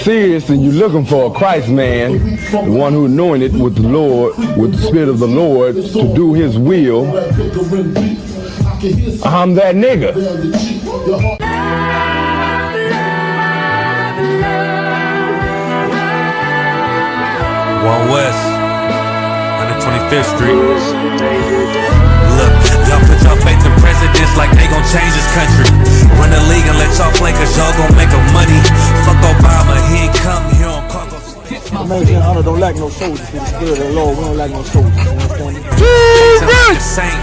Seriously, you're looking for a Christ man, the one who anointed with the Lord, with the Spirit of the Lord, to do His will. I'm that nigga. One West, 125th Street. Look, y'all put y'all faith in presidents like they gon' change this country. Run the league and let y'all play cause y'all gon' make them money. Fuck Obama, he ain't come here on cargo. American honor don't like no soldiers. For the spirit of the Lord, we don't like no soldiers. You understand me? Saint,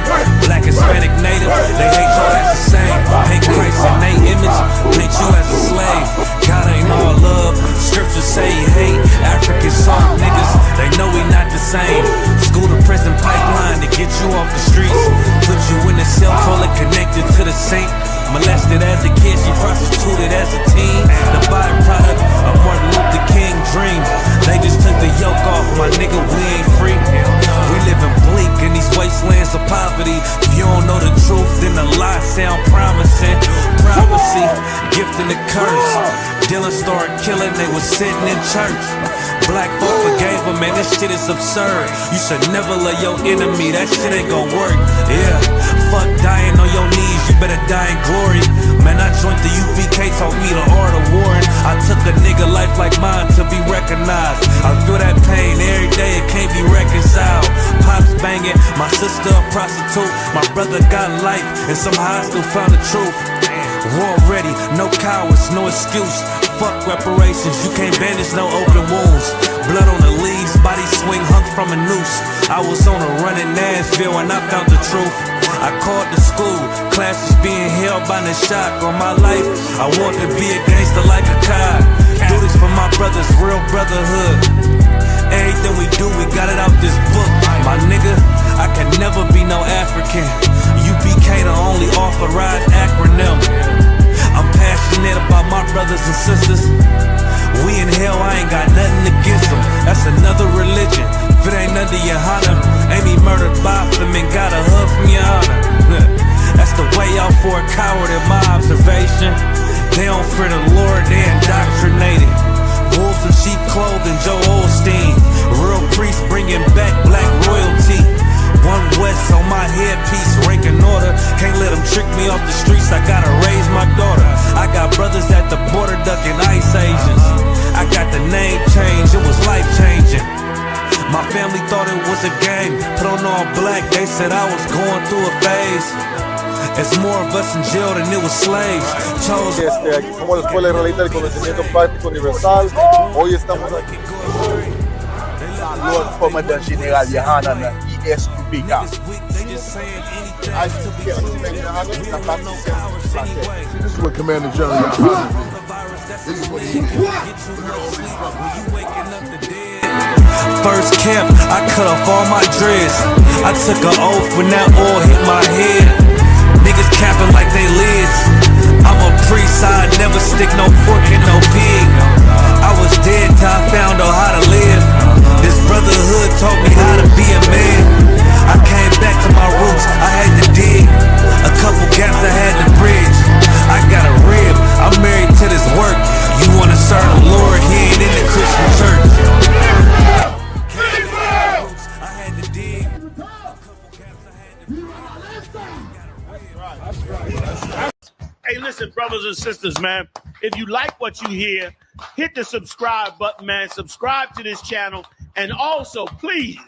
black, Hispanic, native, they hate y'all as the same. Paint Christ in they image, paint you as a slave. God ain't all love, scriptures say he hate. African soft niggas, they know we not the same. School to prison pipeline to get you off the streets. Put you in the cell, call it connected to the saint. Molested as a kid, she prostituted as a teen. The byproduct of Martin Luther King dreams. They just took the yoke off, my nigga, we ain't free. We living bleak in these wastelands of poverty. If you don't know the truth, then the lies sound promising. Prophecy, gift and the curse. Dylan started killing, they was sitting in church. Black folk forgave him, man, this shit is absurd. You should never love your enemy, that shit ain't gon' work. Yeah, fuck dying on your knees, you better die in glory. Man, I joined the UPK, taught me the art of warring. I took a nigga life like mine to be recognized. I feel that pain every day, it can't be reconciled. Pops banging, my sister a prostitute. My brother got life, and somehow I still found the truth. War ready, no cowards, no excuse. Fuck reparations, you can't bandage no open wounds. Blood on the leaves, body swing hung from a noose. I was on a run in Nashville and I found the truth. I called the school, classes being held by the shock on my life. I want to be a gangster like a cop. Do this for my brothers, real brotherhood. Everything we do, we got it out this book. My nigga, I can never be no African. UPK the only authorized acronym. I'm passionate about my brothers and sisters. We in hell, I ain't got nothing against them. That's another religion. If it ain't under YAHANNA, ain't me murdered by them and got a hug from YAHANNA. That's the way out for a coward in my observation. They don't fear the Lord, they indoctrinated. Wolves in sheep clothing, Joe Osteen. Real priests bringing back black royalty. One West on my headpiece, ranking order. Can't let them trick me off the streets, I gotta raise my daughter. I got brothers at the border ducking ICE agents. I got the name change, it was life changing. My family thought it was a game, put on all black, they said I was going through a phase. It's more of us in jail than it was slaves. Aquí somos la Escuela Israelita del Conocimiento Práctico Universal. Hoy estamos aquí. Lord Commandant General YAHANNA I.S.U.P.K. This is what Commander General YAHANNA did. This is what he did. First camp, I cut off all my dreads. I took an oath when that oil hit my head. Niggas capping like they lids. I'm a priest, I never stick no fork in no pig. I was dead till I found out how to live. This brotherhood taught me how to be a man. I came back to my roots, I had to dig. A couple gaps I had to bridge. I got a rib, I'm married to this work. You wanna serve the Lord, he ain't in the Christian church. I had to dig. Hey, listen, brothers and sisters, man. If you like what you hear, hit the subscribe button, man. Subscribe to this channel. And also, please,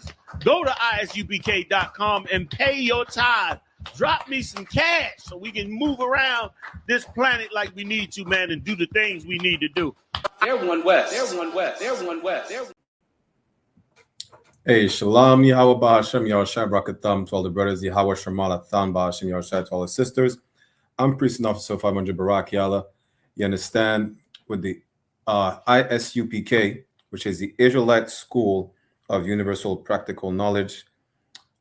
go to isupk.com and pay your tithe. Drop me some cash so we can move around this planet like we need to, man, and do the things we need to do. They're one West. They're one West. They're one West. They're Hey, Shalom, Yahweh Bahashem, Yahushua Brakatham, to all the brothers, Yahweh Shemalatham, Bahashem, Yahushua, to all the sisters. I'm Priest and Officer 500 Barak Yala. You understand, with the I.S.U.P.K, which is the Israelite School of Universal Practical Knowledge,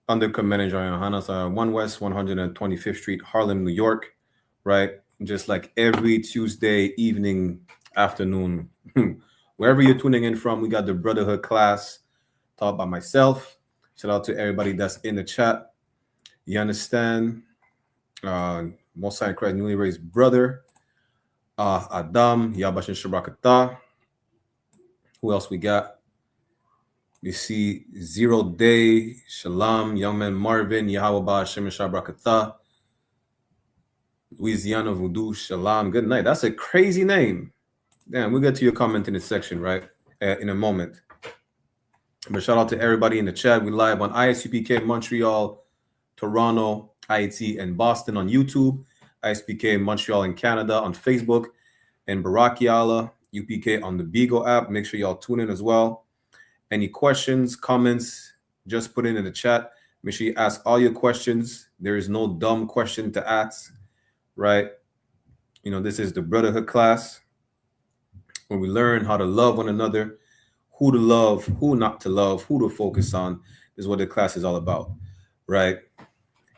under Commander YAHANNA, 1 West 125th Street, Harlem, New York, right? Just like every Tuesday evening, afternoon, wherever you're tuning in from, we got the Brotherhood class taught by myself. Shout out to everybody that's in the chat. You understand? Most High Christ, newly raised brother, Adam, Yabashin Shabrakata. Who else we got? You see 0 Day, Shalom, Young Man Marvin, Yahweh Ba'Hashem Shabrakata, Louisiana Voodoo, Shalom. Good night. That's a crazy name. Damn, we'll get to your comment in this section, right? In a moment. But shout out to everybody in the chat. We live on I.S.U.P.K, Montreal, Toronto, IT, and Boston on YouTube. I.S.U.P.K, Montreal and Canada on Facebook. And Barakiala, UPK on the Beagle app. Make sure y'all tune in as well. Any questions, comments, just put it in the chat. Make sure you ask all your questions. There is no dumb question to ask, right? You know, this is the Brotherhood class where we learn how to love one another, who to love, who not to love, who to focus on. Is what the class is all about, right?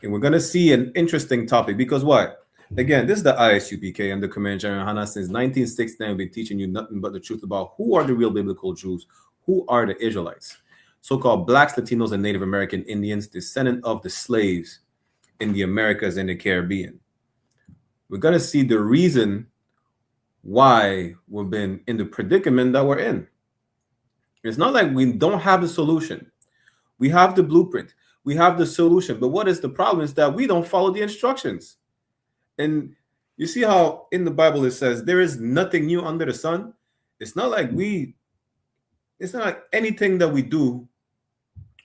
And we're going to see an interesting topic because what? Again, this is the I.S.U.P.K and the Commander General YAHANNA since 1969. We've been teaching you nothing but the truth about who are the real biblical Jews, who are the Israelites, so-called Blacks, Latinos, and Native American Indians, descendant of the slaves in the Americas and the Caribbean. We're going to see the reason why we've been in the predicament that we're in. It's not like we don't have the solution. We have the blueprint. We have the solution. But what is the problem is that we don't follow the instructions. And you see how in the Bible it says there is nothing new under the sun. It's not like anything that we do,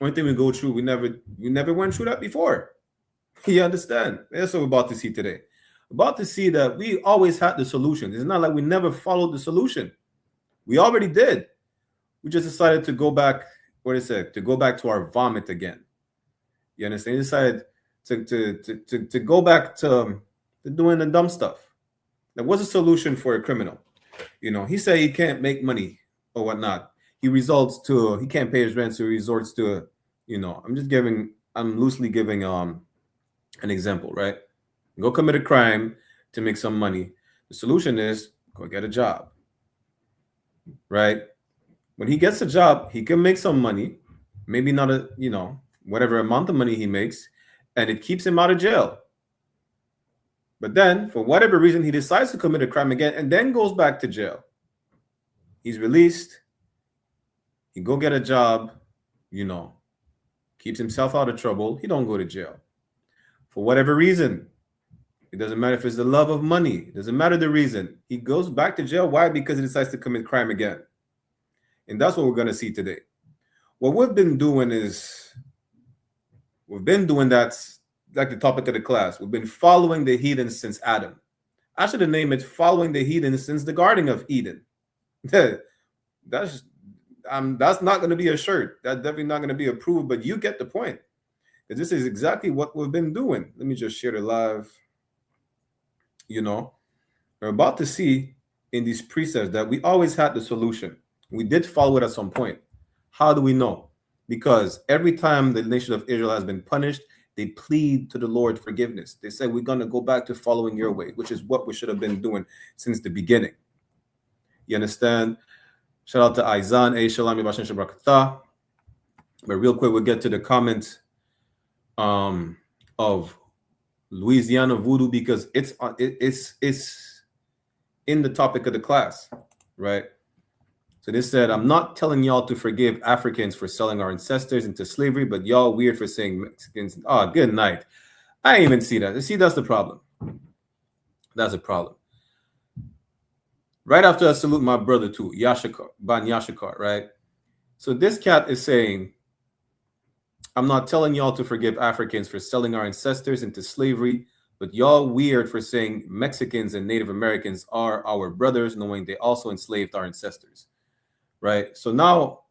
anything we go through, we never went through that before. You understand? That's what we're about to see today. We're about to see that we always had the solution. It's not like we never followed the solution. We already did. We just decided to go back, to go back to our vomit again. You understand? We decided to go back to doing the dumb stuff. There was a solution for a criminal. You know, he said he can't make money or whatnot. He can't pay his rent, so he resorts to, I'm loosely giving an example, right? Go commit a crime to make some money. The solution is go get a job, right? When he gets a job, he can make some money, maybe not whatever amount of money he makes, and it keeps him out of jail. But then, for whatever reason, he decides to commit a crime again and then goes back to jail. He's released. He go get a job, keeps himself out of trouble. He don't go to jail. For whatever reason, it doesn't matter if it's the love of money. It doesn't matter the reason. He goes back to jail. Why? Because he decides to commit crime again. And that's what we're going to see today. What we've been doing that's like the topic of the class. We've been following the heathens since Adam. I should have named it Following the Heathens since the Garden of Eden. That's not going to be a shirt. That's definitely not going to be approved, but you get the point. Because this is exactly what we've been doing. Let me just share the live. We're about to see in these precepts that we always had the solution. We did follow it at some point. How do we know? Because every time the nation of Israel has been punished, they plead to the Lord forgiveness. They say, we're going to go back to following your way, which is what we should have been doing since the beginning. You understand? Shout out to Aizan, SHALAM, Yabashin Shabrakata. But real quick, we'll get to the comment of Louisiana Voodoo because it's in the topic of the class, right? So they said, I'm not telling y'all to forgive Africans for selling our ancestors into slavery, but y'all weird for saying Mexicans. Oh, good night. I didn't even see that. See, that's the problem. That's a problem. Right after I salute my brother too, Ban Yashikar, right? So this cat is saying, I'm not telling y'all to forgive Africans for selling our ancestors into slavery, but y'all weird for saying Mexicans and Native Americans are our brothers, knowing they also enslaved our ancestors. Right. So now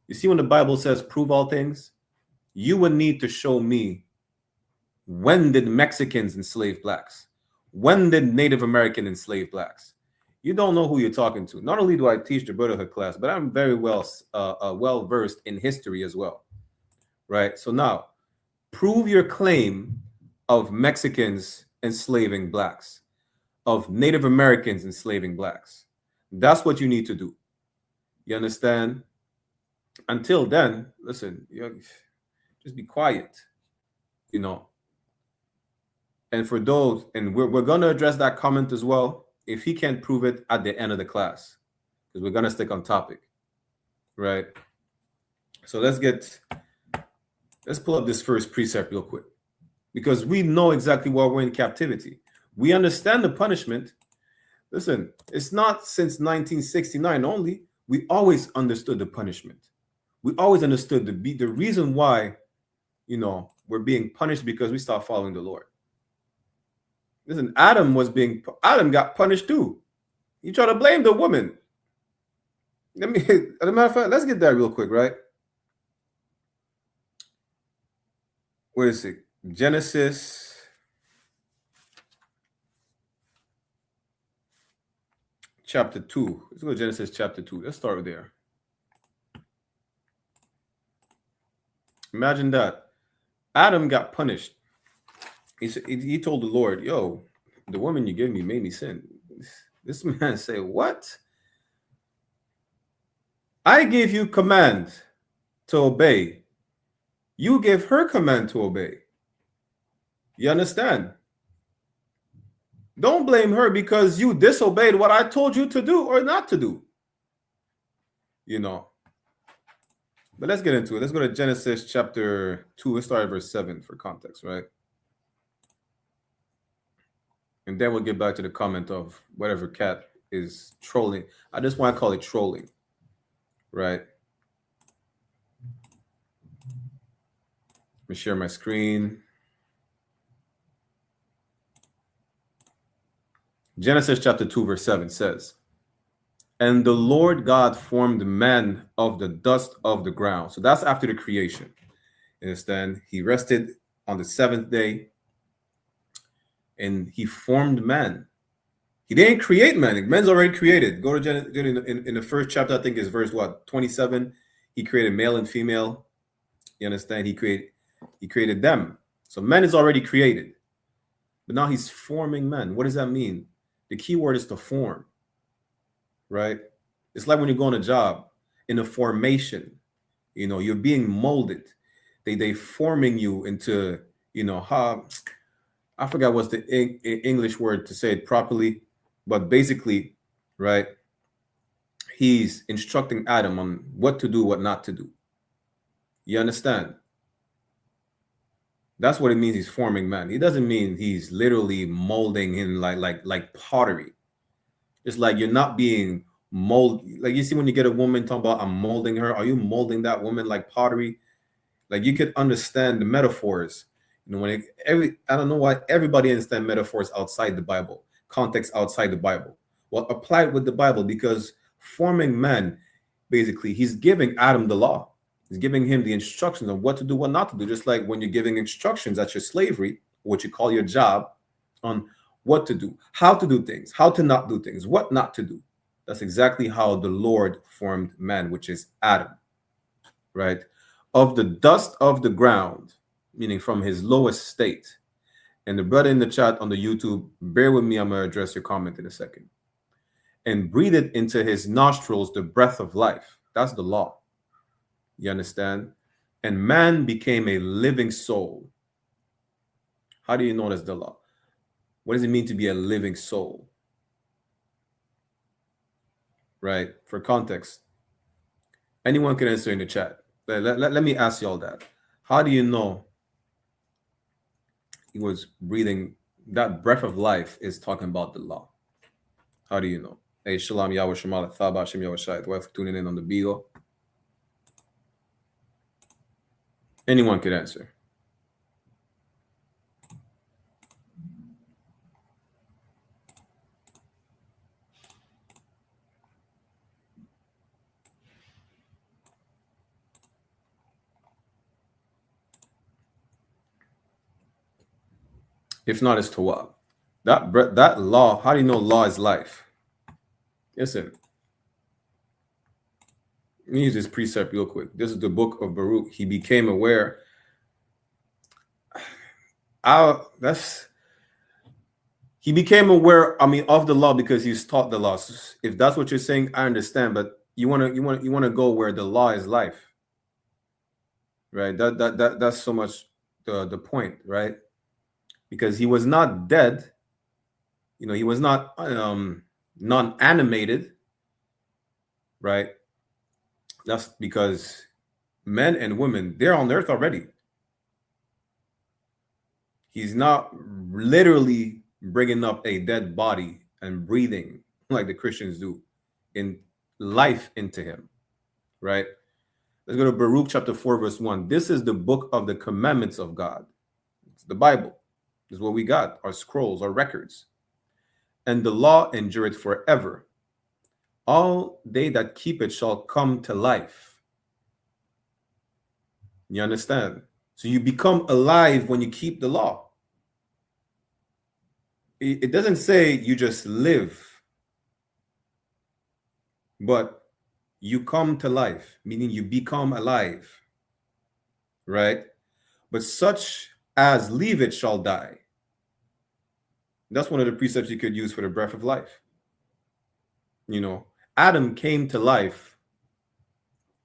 You see, when the Bible says prove all things, you would need to show me, when did Mexicans enslave blacks? When did Native American enslave blacks? You don't know who you're talking to. Not only do I teach the Brotherhood class, but I'm very well versed in history as well, right? So now, prove your claim of Mexicans enslaving blacks, of Native Americans enslaving blacks. That's what you need to do. You understand? Until then, listen, just be quiet, you know. And for those, and we're going to address that comment as well, if he can't prove it at the end of the class, because we're going to stick on topic, right? So let's pull up this first precept real quick, because we know exactly why we're in captivity. We understand the punishment. Listen, it's not since 1969 only. We always understood the punishment. We always understood the reason why, we're being punished, because we stopped following the Lord. Listen, Adam got punished too. He tried to blame the woman. As a matter of fact, let's get that real quick, right? Where is it? Genesis chapter 2. Let's go to Genesis chapter 2. Let's start there. Imagine that. Adam got punished. He told the Lord, yo, the woman you gave me made me sin. This man said, what? I gave you command to obey. You gave her command to obey. You understand? Don't blame her because you disobeyed what I told you to do or not to do. But let's get into it. Let's go to Genesis chapter 2. Let's start at verse 7 for context, right? And then we'll get back to the comment of whatever cat is trolling. I just want to call it trolling, right? Let me share my screen. Genesis chapter 2, verse 7 says, and the Lord God formed man of the dust of the ground. So that's after the creation. You understand? He rested on the seventh day and he formed man. He didn't create man. Man's already created. Go to Genesis in the first chapter, I think is verse 27. He created male and female. You understand? He created them. So man is already created. But now he's forming man. What does that mean? The key word is to form. Right? It's like when you go on a job in a formation, you're being molded. They forming you into, how, I forgot what's the English word to say it properly, but basically, right? He's instructing Adam on what to do, what not to do. You understand? That's what it means. He's forming man. He doesn't mean he's literally molding him like pottery. It's like you're not being molded. Like you see when you get a woman talking about, I'm molding her. Are you molding that woman like pottery? Like you could understand the metaphors. I don't know why everybody understands metaphors outside the Bible, context outside the Bible. Well, apply it with the Bible, because forming man, basically, he's giving Adam the law. He's giving him the instructions on what to do, what not to do. Just like when you're giving instructions at your slavery, what you call your job, on what to do, how to do things, how to not do things, what not to do. That's exactly how the Lord formed man, which is Adam, right? Of the dust of the ground, meaning from his lowest state. And the brother in the chat on the YouTube, bear with me, I'm going to address your comment in a second. And breathed into his nostrils the breath of life. That's the law. You understand? And man became a living soul. How do you know that's the law? What does it mean to be a living soul? Right? For context, anyone can answer in the chat. Let me ask you all that. How do you know he was breathing? That breath of life is talking about the law. How do you know? Hey, Shalom, Yahweh, Shemala, Thaba, Shem, Yahweh, Shai. Thanks for tuning in on the Beagle. Anyone could answer. If not, it's Torah. That law, how do you know law is life? Listen, let me use this precept real quick. This is the book of Baruch. He became aware. He became aware, of the law because he's taught the laws. If that's what you're saying, I understand. But you want to go where the law is life, right? That's so much the point, right? Because he was not dead. He was not non-animated, right? That's because men and women, they're on earth already. He's not literally bringing up a dead body and breathing like the Christians do in life into him, right? Let's go to Baruch chapter 4, verse 1. This is the book of the commandments of God. It's the Bible. This is what we got, our scrolls, our records. And the law endureth forever. All they that keep it shall come to life. You understand? So you become alive when you keep the law. It doesn't say you just live, but you come to life, meaning you become alive, right? But such as leave it shall die. That's one of the precepts you could use for the breath of life. Adam came to life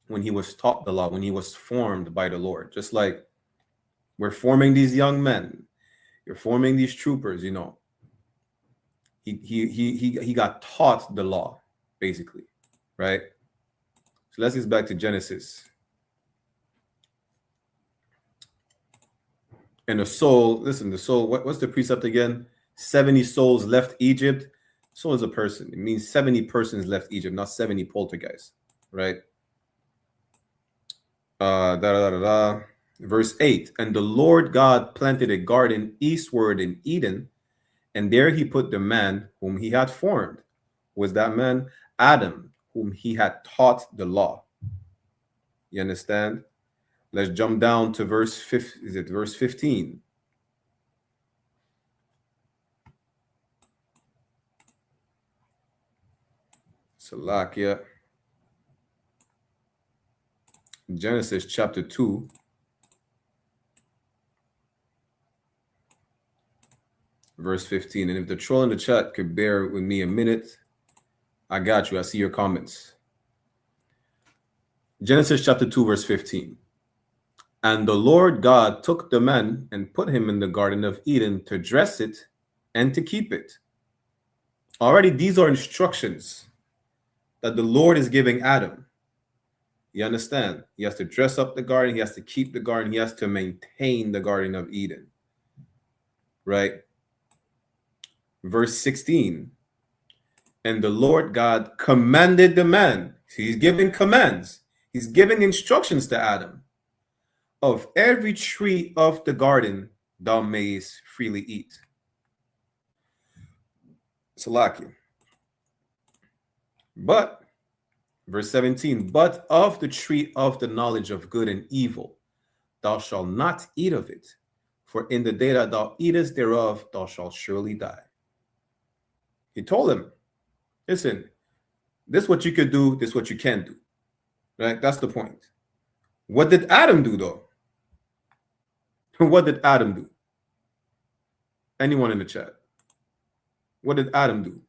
when he was taught the law, when he was formed by the Lord. Just like we're forming these young men, you're forming these troopers. He got taught the law, basically, right? So let's get back to Genesis. And the soul, listen, the soul, what's the precept again? 70 souls left Egypt. Soul is a person. It means 70 persons left Egypt, not 70 poltergeists, right? Verse 8, and the Lord God planted a garden eastward in Eden, and there he put the man whom he had formed. Was that man? Adam, whom he had taught the law. You understand? Let's jump down to verse 15. Salakia. Genesis chapter 2. Verse 15. And if the troll in the chat could bear with me a minute, I got you. I see your comments. Genesis chapter 2, verse 15. And the Lord God took the man and put him in the Garden of Eden to dress it and to keep it. Already, these are instructions that the Lord is giving Adam. You understand? He has to dress up the garden. He has to keep the garden. He has to maintain the Garden of Eden. Right? Verse 16. And the Lord God commanded the man. He's giving commands. He's giving instructions to Adam. Of every tree of the garden thou mayest freely eat. Salaki. But, verse 17, but of the tree of the knowledge of good and evil thou shalt not eat of it, for in the day that thou eatest thereof thou shalt surely die. He told him, listen, this is what you could do, this is what you can't do. Right? That's the point. What did Adam do, though? What did Adam do? Anyone in the chat? What did Adam do?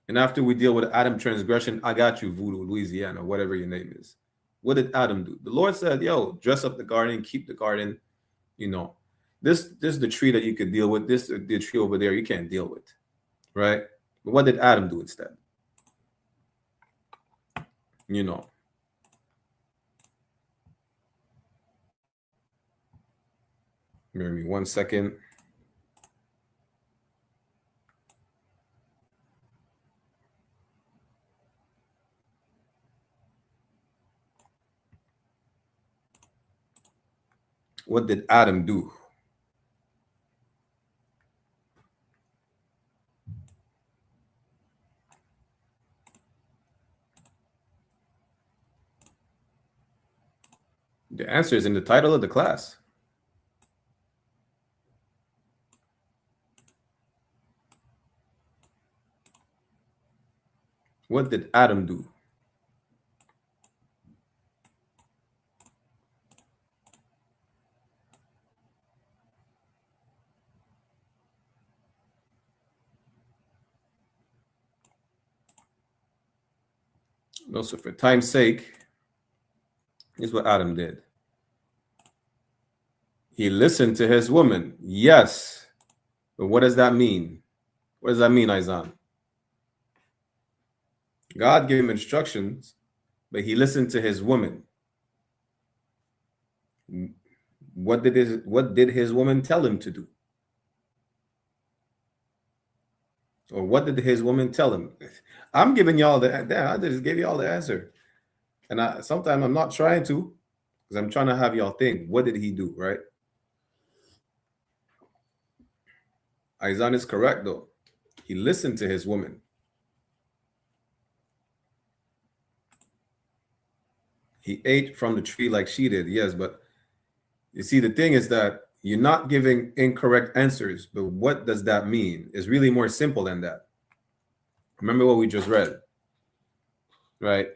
And after we deal with Adam transgression, I got you, Voodoo, Louisiana, whatever your name is. What did Adam do? The Lord said, yo, dress up the garden, keep the garden. This is the tree that you could deal with. This the tree over there you can't deal with. Right? But what did Adam do instead? Give me 1 second. What did Adam do? The answer is in the title of the class. What did Adam do? No, so for time's sake, here's what Adam did. He listened to his woman. Yes. But what does that mean? What does that mean, Izan? God gave him instructions, but he listened to his woman. What did his woman tell him to do? Or what did his woman tell him? I'm giving y'all I just gave y'all the answer. And sometimes I'm not trying to, because I'm trying to have y'all think, what did he do, right? Izan is correct, though. He listened to his woman. He ate from the tree like she did, yes, but you see, the thing is that you're not giving incorrect answers, but what does that mean? It's really more simple than that. Remember what we just read, right?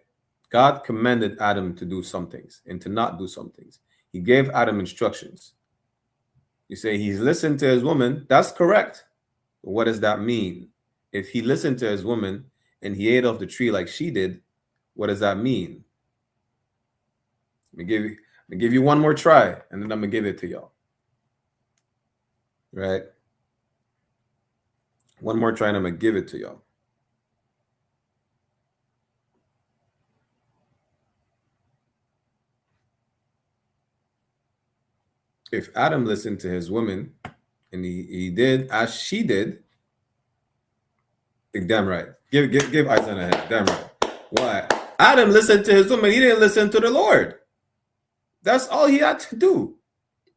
God commanded Adam to do some things and to not do some things. He gave Adam instructions. You say he's listened to his woman. That's correct. But what does that mean? If he listened to his woman and he ate off the tree like she did, what does that mean? Let me give you one more try, and then I'm gonna give it to y'all. Right? One more try, and I'm gonna give it to y'all. If Adam listened to his woman and he did as she did, damn right. Give Isaiah a head. Damn right. Why? Adam listened to his woman. He didn't listen to the Lord. That's all he had to do.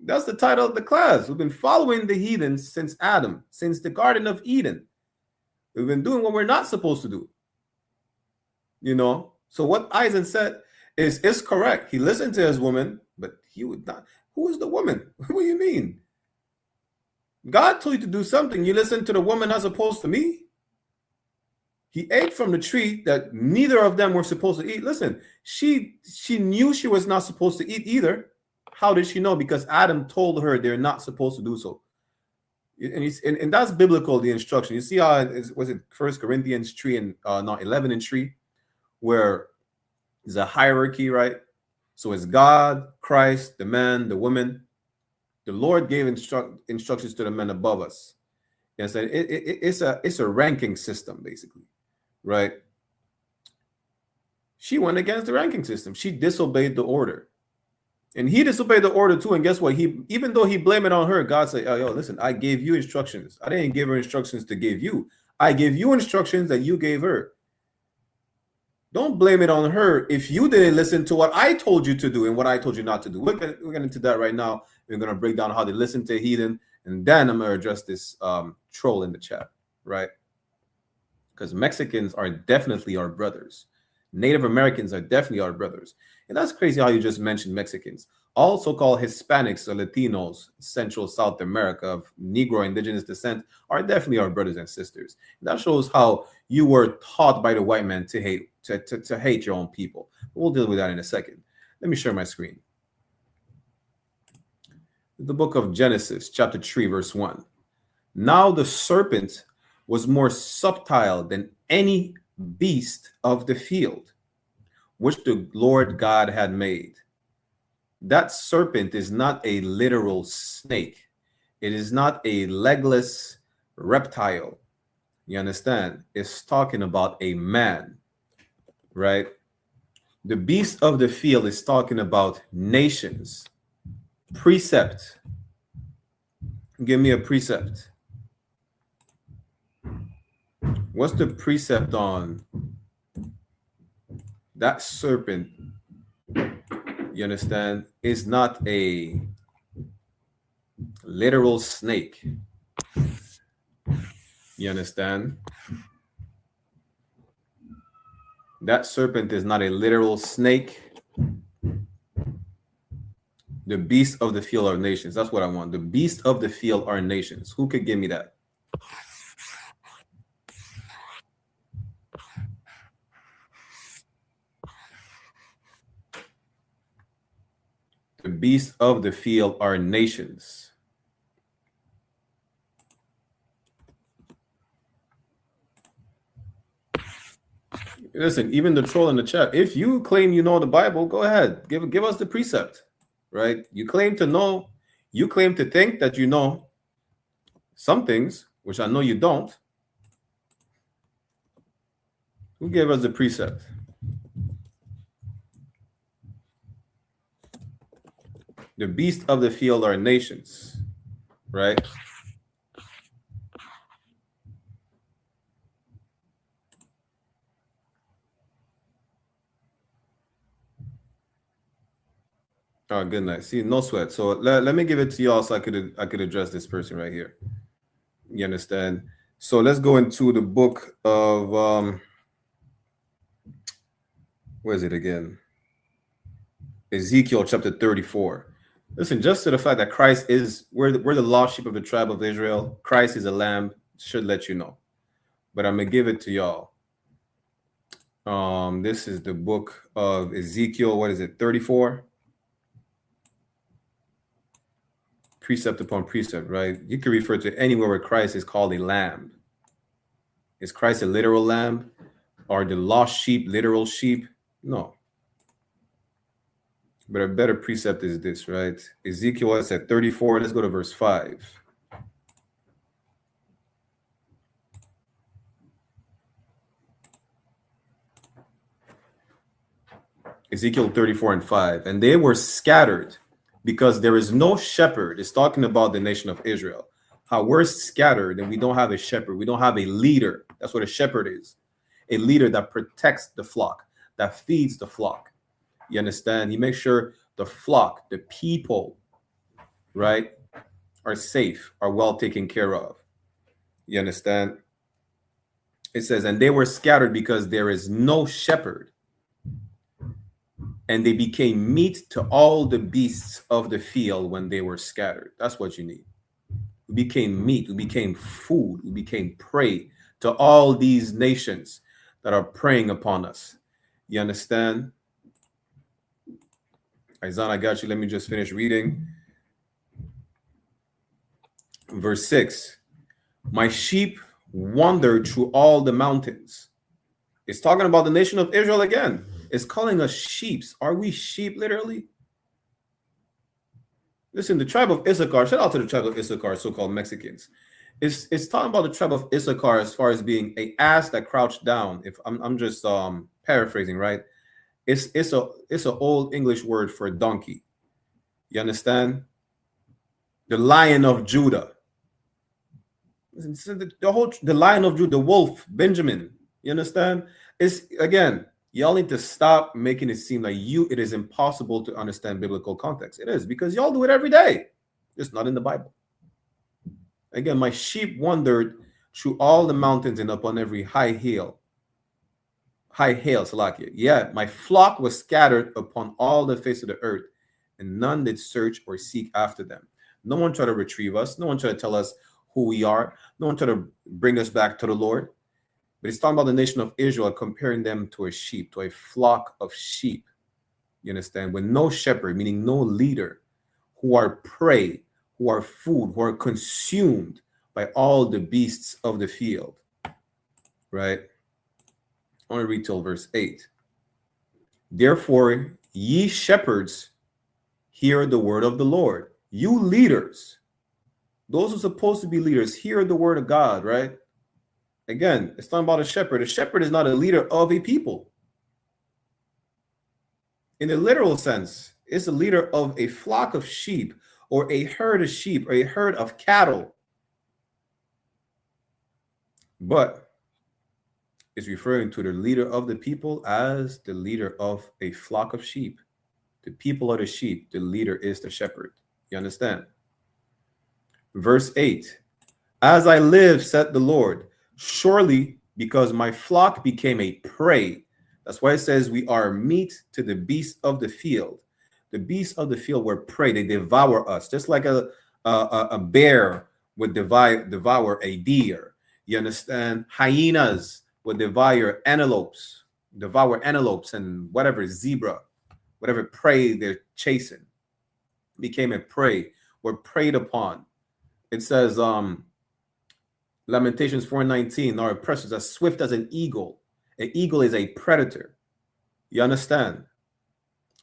That's the title of the class. We've been following the heathens since Adam, since the Garden of Eden. We've been doing what we're not supposed to do. You know? So what Isaac said is correct. He listened to his woman, but he would not. Who is the woman? What do you mean? God told you to do something. You listen to the woman as opposed to me? He ate from the tree that neither of them were supposed to eat. Listen, she knew she was not supposed to eat either. How did she know? Because Adam told her they're not supposed to do so. And that's biblical, the instruction. You see how was it 1 Corinthians 3 and 11 and 3, where there's a hierarchy, right? So it's God, Christ, the man, the woman. The Lord gave instructions to the men above us. And said it's a ranking system, basically, right? She went against the ranking system. She disobeyed the order. And he disobeyed the order too. And guess what? Even though he blamed it on her, God said, oh, yo, listen, I gave you instructions. I didn't give her instructions to give you. I gave you instructions that you gave her. Don't blame it on her if you didn't listen to what I told you to do and what I told you not to do. We're getting into that right now. We're going to break down how they listen to heathen. And then I'm going to address this troll in the chat, right? Because Mexicans are definitely our brothers. Native Americans are definitely our brothers. And that's crazy how you just mentioned Mexicans. All so-called Hispanics or Latinos, Central South America of Negro indigenous descent are definitely our brothers and sisters. And that shows how you were taught by the white man to hate your own people. We'll deal with that in a second. Let me share my screen. The book of Genesis, chapter 3, verse 1. Now the serpent was more subtle than any beast of the field, which the Lord God had made. That serpent is not a literal snake. It is not a legless reptile. You understand? It's talking about a man, right? The beast of the field is talking about nations. Precept. Give me a precept. What's the precept on that serpent? You understand? Is not a literal snake. You understand? That serpent is not a literal snake. The beasts of the field are nations. That's what I want. The beasts of the field are nations. Who could give me that? The beasts of the field are nations. Listen, even the troll in the chat, if you claim you know the Bible, go ahead. Give us the precept, right? You claim to know, you claim to think that you know some things, which I know you don't. Who gave us the precept? The beasts of the field are nations, right? Oh, good night. See, no sweat. So let me give it to y'all so I could address this person right here. You understand? So let's go into the book of where is it again? Ezekiel chapter 34. Listen, just to the fact that Christ is we're the lost sheep of the tribe of Israel. Christ is a lamb, should let you know. But I'm gonna give it to y'all. This is the book of Ezekiel. What is it? 34. Precept upon precept, right? You can refer to anywhere where Christ is called a lamb. Is Christ a literal lamb? Or the lost sheep, literal sheep? No. But a better precept is this, right? Ezekiel is at 34. Let's go to verse 5. Ezekiel 34 and 5. And they were scattered because there is no shepherd. It's talking about the nation of Israel. How we're scattered and we don't have a shepherd. We don't have a leader. That's what a shepherd is. A leader that protects the flock, that feeds the flock. You understand? He makes sure the flock, the people, right, are safe, are well taken care of. You understand? It says, and they were scattered because there is no shepherd. And they became meat to all the beasts of the field when they were scattered. That's what you need. We became meat. We became food. We became prey to all these nations that are preying upon us. You understand? Isaiah, I got you. Let me just finish reading. Verse 6. My sheep wandered through all the mountains. It's talking about the nation of Israel again. It's calling us sheep. Are we sheep literally? Listen, the tribe of Issachar, shout out to the tribe of Issachar, so-called Mexicans. It's talking about the tribe of Issachar as far as being an ass that crouched down. If I'm just paraphrasing, right? It's an old English word for donkey. You understand? The Lion of Judah. The Lion of Judah, the wolf, Benjamin. You understand? It's again, y'all need to stop making it seem like it is impossible to understand biblical context. It is, because y'all do it every day. It's not in the Bible. Again, my sheep wandered through all the mountains and upon every high hill, Salakia. Yeah, my flock was scattered upon all the face of the earth, and none did search or seek after them. No one tried to retrieve us. No one tried to tell us who we are. No one tried to bring us back to the Lord. But it's talking about the nation of Israel, comparing them to a sheep, to a flock of sheep. You understand? With no shepherd, meaning no leader, who are prey, who are food, who are consumed by all the beasts of the field. Right? I want to read till verse 8. Therefore, ye shepherds, hear the word of the Lord. You leaders, those who are supposed to be leaders, hear the word of God, right? Again, it's talking about a shepherd. A shepherd is not a leader of a people. In a literal sense, it's a leader of a flock of sheep, or a herd of sheep, or a herd of cattle. But it's referring to the leader of the people as the leader of a flock of sheep. The people are the sheep. The leader is the shepherd. You understand? Verse 8. As I live, said the Lord, surely because my flock became a prey. That's why it says we are meat to the beasts of the field. The beasts of the field were prey. They devour us, just like a bear would devour a deer. You understand? Hyenas would devour antelopes and whatever zebra, whatever prey they're chasing. became a prey, were preyed upon. It says, Lamentations 4:19, our oppressors as swift as an eagle. An eagle is a predator. You understand?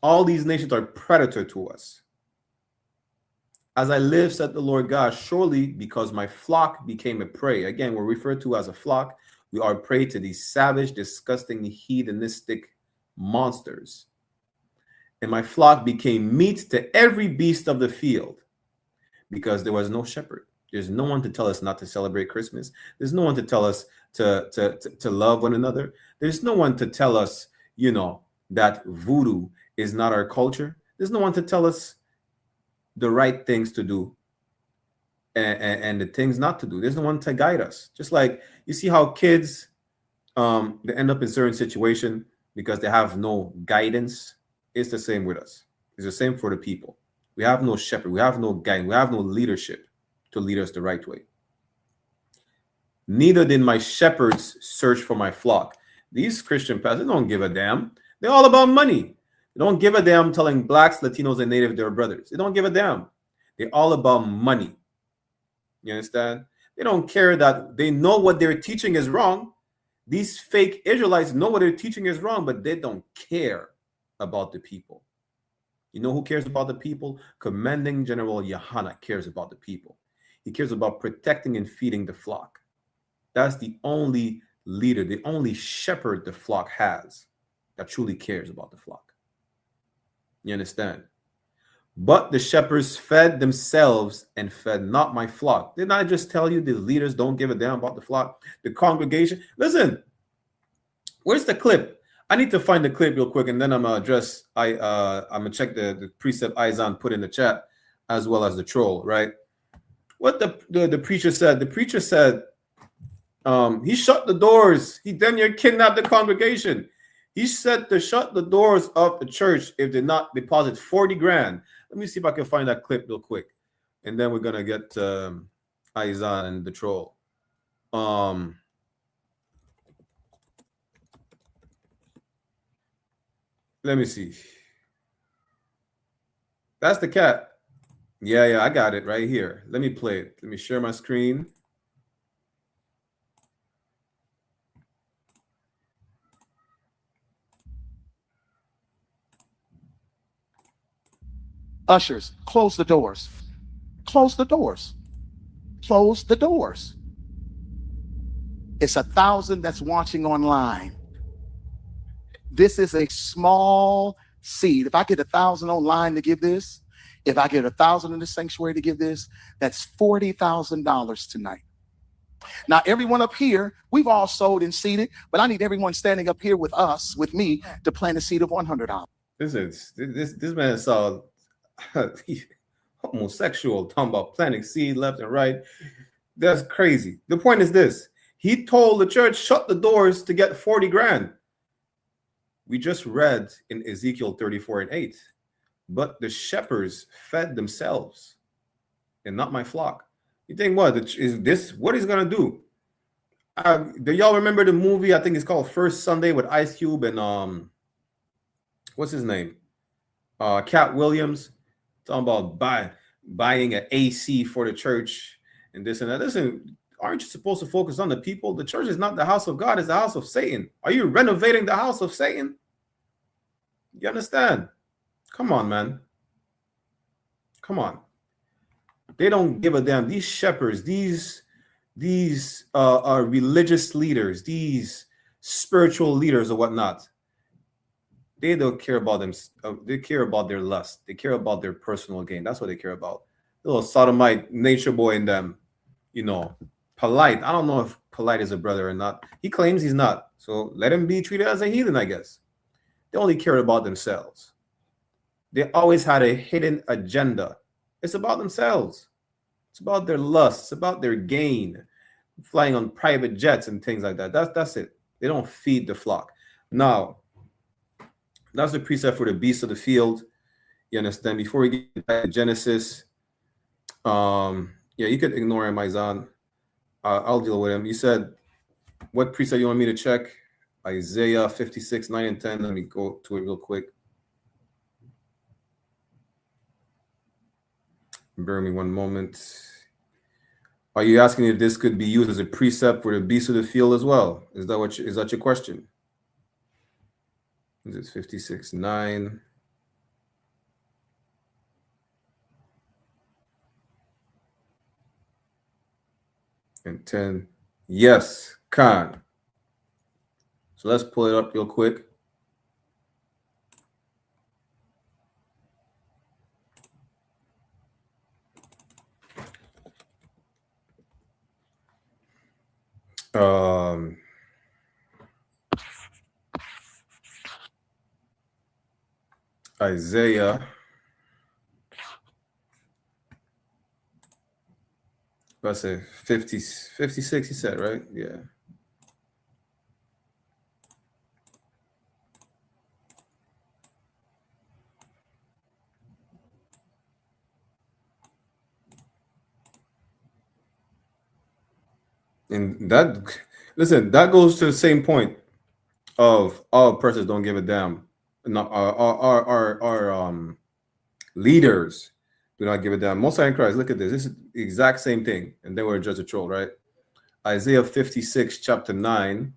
All these nations are predator to us. As I live, said the Lord God, surely because my flock became a prey. Again, we're referred to as a flock. We are prey to these savage, disgusting, heathenistic monsters. And my flock became meat to every beast of the field because there was no shepherd. There's no one to tell us not to celebrate Christmas. There's no one to tell us to love one another. There's no one to tell us, you know, that voodoo is not our culture. There's no one to tell us the right things to do and the things not to do. There's no one to guide us. Just like you see how kids they end up in certain situation because they have no guidance. It's the same with us. It's the same for the people. We have no shepherd. We have no guidance. We have no leadership to lead us the right way. Neither did my shepherds search for my flock. These Christian pastors don't give a damn. They're all about money. They don't give a damn telling blacks, Latinos, and Native they're brothers. They don't give a damn. They're all about money. You understand? They don't care that they know what they're teaching is wrong. These fake Israelites know what they're teaching is wrong, but they don't care about the people. You know who cares about the people? Commanding General YAHANNA cares about the people. He cares about protecting and feeding the flock. That's the only leader, the only shepherd the flock has that truly cares about the flock. You understand? But the shepherds fed themselves and fed not my flock. Didn't I just tell you the leaders don't give a damn about the flock? The congregation. Listen, where's the clip? I need to find the clip real quick, and then I'm gonna address. I'm gonna check the precept Izan put in the chat, as well as the troll. Right? What the preacher said. The preacher said he shut the doors. He damn near kidnapped the congregation. He said to shut the doors of the church if they not deposit 40 grand. Let me see if I can find that clip real quick, and then we're gonna get Izan and the troll. Let me see. That's the cat. Yeah, I got it right here. Let me play it. Let me share my screen. Ushers, close the doors. Close the doors. Close the doors. It's 1,000 that's watching online. This is a small seed. If I get 1,000 online to give this, if I get 1,000 in the sanctuary to give this, that's $40,000 tonight. Now, everyone up here, we've all sowed and seeded, but I need everyone standing up here with us, with me, to plant a seed of $100. This man saw homosexual talking about planting seed left and right. That's crazy. The point is this: he told the church shut the doors to get 40 grand. We just read in Ezekiel 34:8, but the shepherds fed themselves and not my flock. You think what is this? What he's gonna do? Do y'all remember the movie? I think it's called First Sunday with I.S.U.P.K and what's his name? Cat Williams, talking about buying an AC for the church and this and that. Listen, aren't you supposed to focus on the people? The church is not the house of God, it's the house of Satan. Are you renovating the house of Satan? You understand? Come on, man. Come on. They don't give a damn. These shepherds, these religious leaders, these spiritual leaders or whatnot, they don't care about them. They care about their lust. They care about their personal gain. That's what they care about. Little sodomite nature boy in them, you know, polite. I don't know if polite is a brother or not. He claims he's not. So let him be treated as a heathen, I guess. They only care about themselves. They always had a hidden agenda. It's about themselves. It's about their lust. It's about their gain. Flying on private jets and things like that. That's it. They don't feed the flock. Now, that's the precept for the beasts of the field. You understand? Before we get back to Genesis, yeah, you could ignore him, Izan. I'll deal with him. You said, what precept you want me to check? Isaiah 56, 9 and 10. Let me go to it real quick. Bear me one moment. Are you asking if this could be used as a precept for the beast of the field as well? Is that your question? Is it 56:9? And 10. Yes, Khan. So let's pull it up real quick. Isaiah. Let's say 56, he said, right? Yeah. And that, listen, that goes to the same point of all persons don't give a damn. No, our leaders do not give a damn. Most High in Christ, look at this. This is the exact same thing. And they were judge a troll, right? Isaiah 56, chapter 9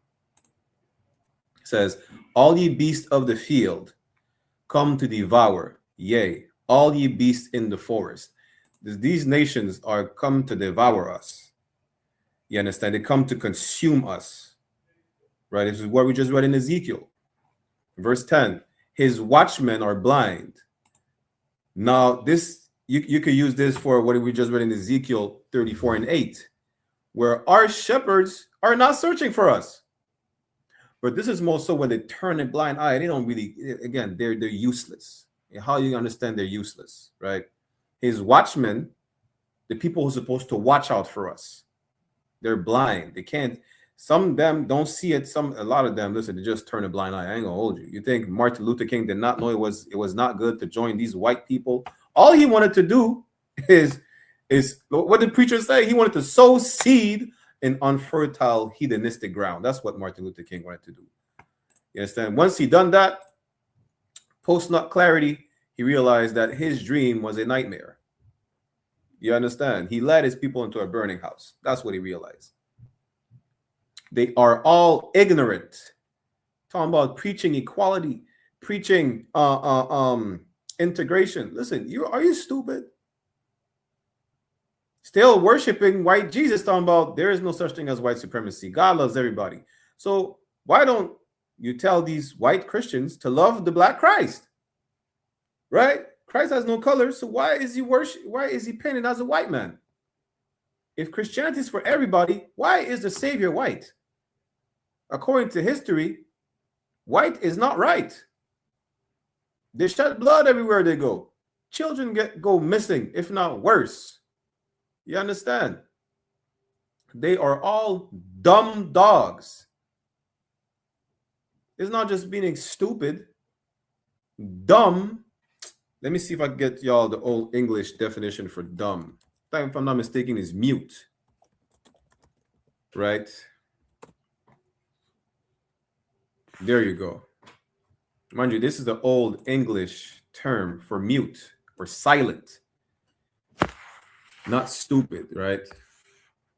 says, all ye beasts of the field come to devour, yea, all ye beasts in the forest. These nations are come to devour us. You understand? They come to consume us. Right? This is what we just read in Ezekiel. Verse 10. His watchmen are blind. Now, this you could use this for what we just read in Ezekiel 34:8, where our shepherds are not searching for us. But this is more so when they turn a blind eye. They don't really, again, they're useless. How do you understand they're useless, right? His watchmen, the people who are supposed to watch out for us, they're blind. They can't. Some of them don't see it. A lot of them, listen, they just turn a blind eye. I ain't gonna hold you. You think Martin Luther King did not know it was not good to join these white people? All he wanted to do is what did preachers say? He wanted to sow seed in unfertile hedonistic ground. That's what Martin Luther King wanted to do. You understand? Once he done that, post-nut clarity, he realized that his dream was a nightmare. You understand? He led his people into a burning house. That's what he realized. They are all ignorant. Talking about preaching equality, preaching integration. Listen, are you stupid? Still worshiping white Jesus, talking about there is no such thing as white supremacy. God loves everybody. So why don't you tell these white Christians to love the black Christ? Right? Christ has no color, so why is he painted as a white man? If Christianity is for everybody, why is the Savior white? According to history, white is not right. They shed blood everywhere they go. Children go missing, if not worse. You understand? They are all dumb dogs. It's not just being stupid. Dumb. Let me see if I can get y'all the old English definition for dumb. If I'm not mistaken, is mute. Right? There you go. Mind you, this is the old English term for mute or silent. Not stupid, right?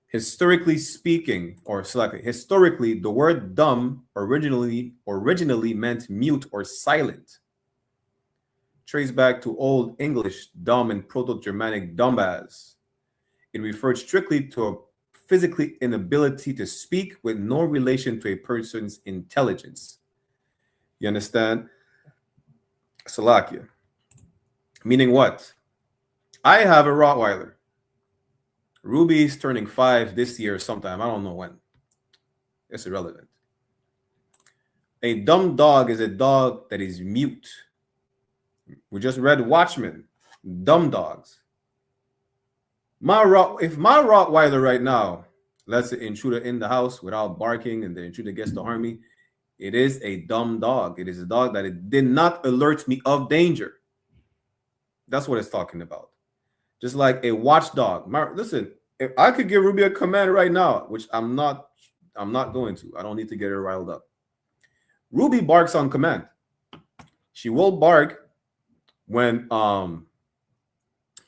Historically speaking, historically, the word dumb originally meant mute or silent. Trace back to Old English dumb and Proto-Germanic dumbass. It referred strictly to a physical inability to speak with no relation to a person's intelligence. You understand? Salakia. Meaning what? I have a Rottweiler. Ruby's turning 5 this year sometime. I don't know when. It's irrelevant. A dumb dog is a dog that is mute. We just read Watchmen. Dumb dogs. If my Rottweiler right now lets the intruder in the house without barking and the intruder gets to harm me, it is a dumb dog. It is a dog that it did not alert me of danger. That's what it's talking about. Just like a watchdog. Listen, if I could give Ruby a command right now, which I'm not going to. I don't need to get her riled up. Ruby barks on command. She will bark when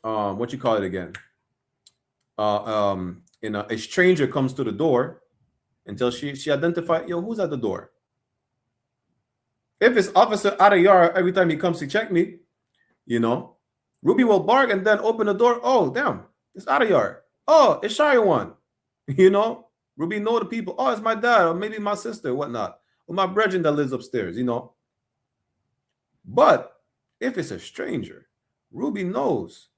what you call it again? A stranger comes to the door until she identified, yo, who's at the door? If it's Officer Adayar, every time he comes to check me, you know, Ruby will bark and then open the door. Oh, damn, it's Adayar. Oh, it's Shy One. You know, Ruby know the people. Oh, it's my dad, or maybe my sister, whatnot, or my brethren that lives upstairs, you know. But if it's a stranger, Ruby knows,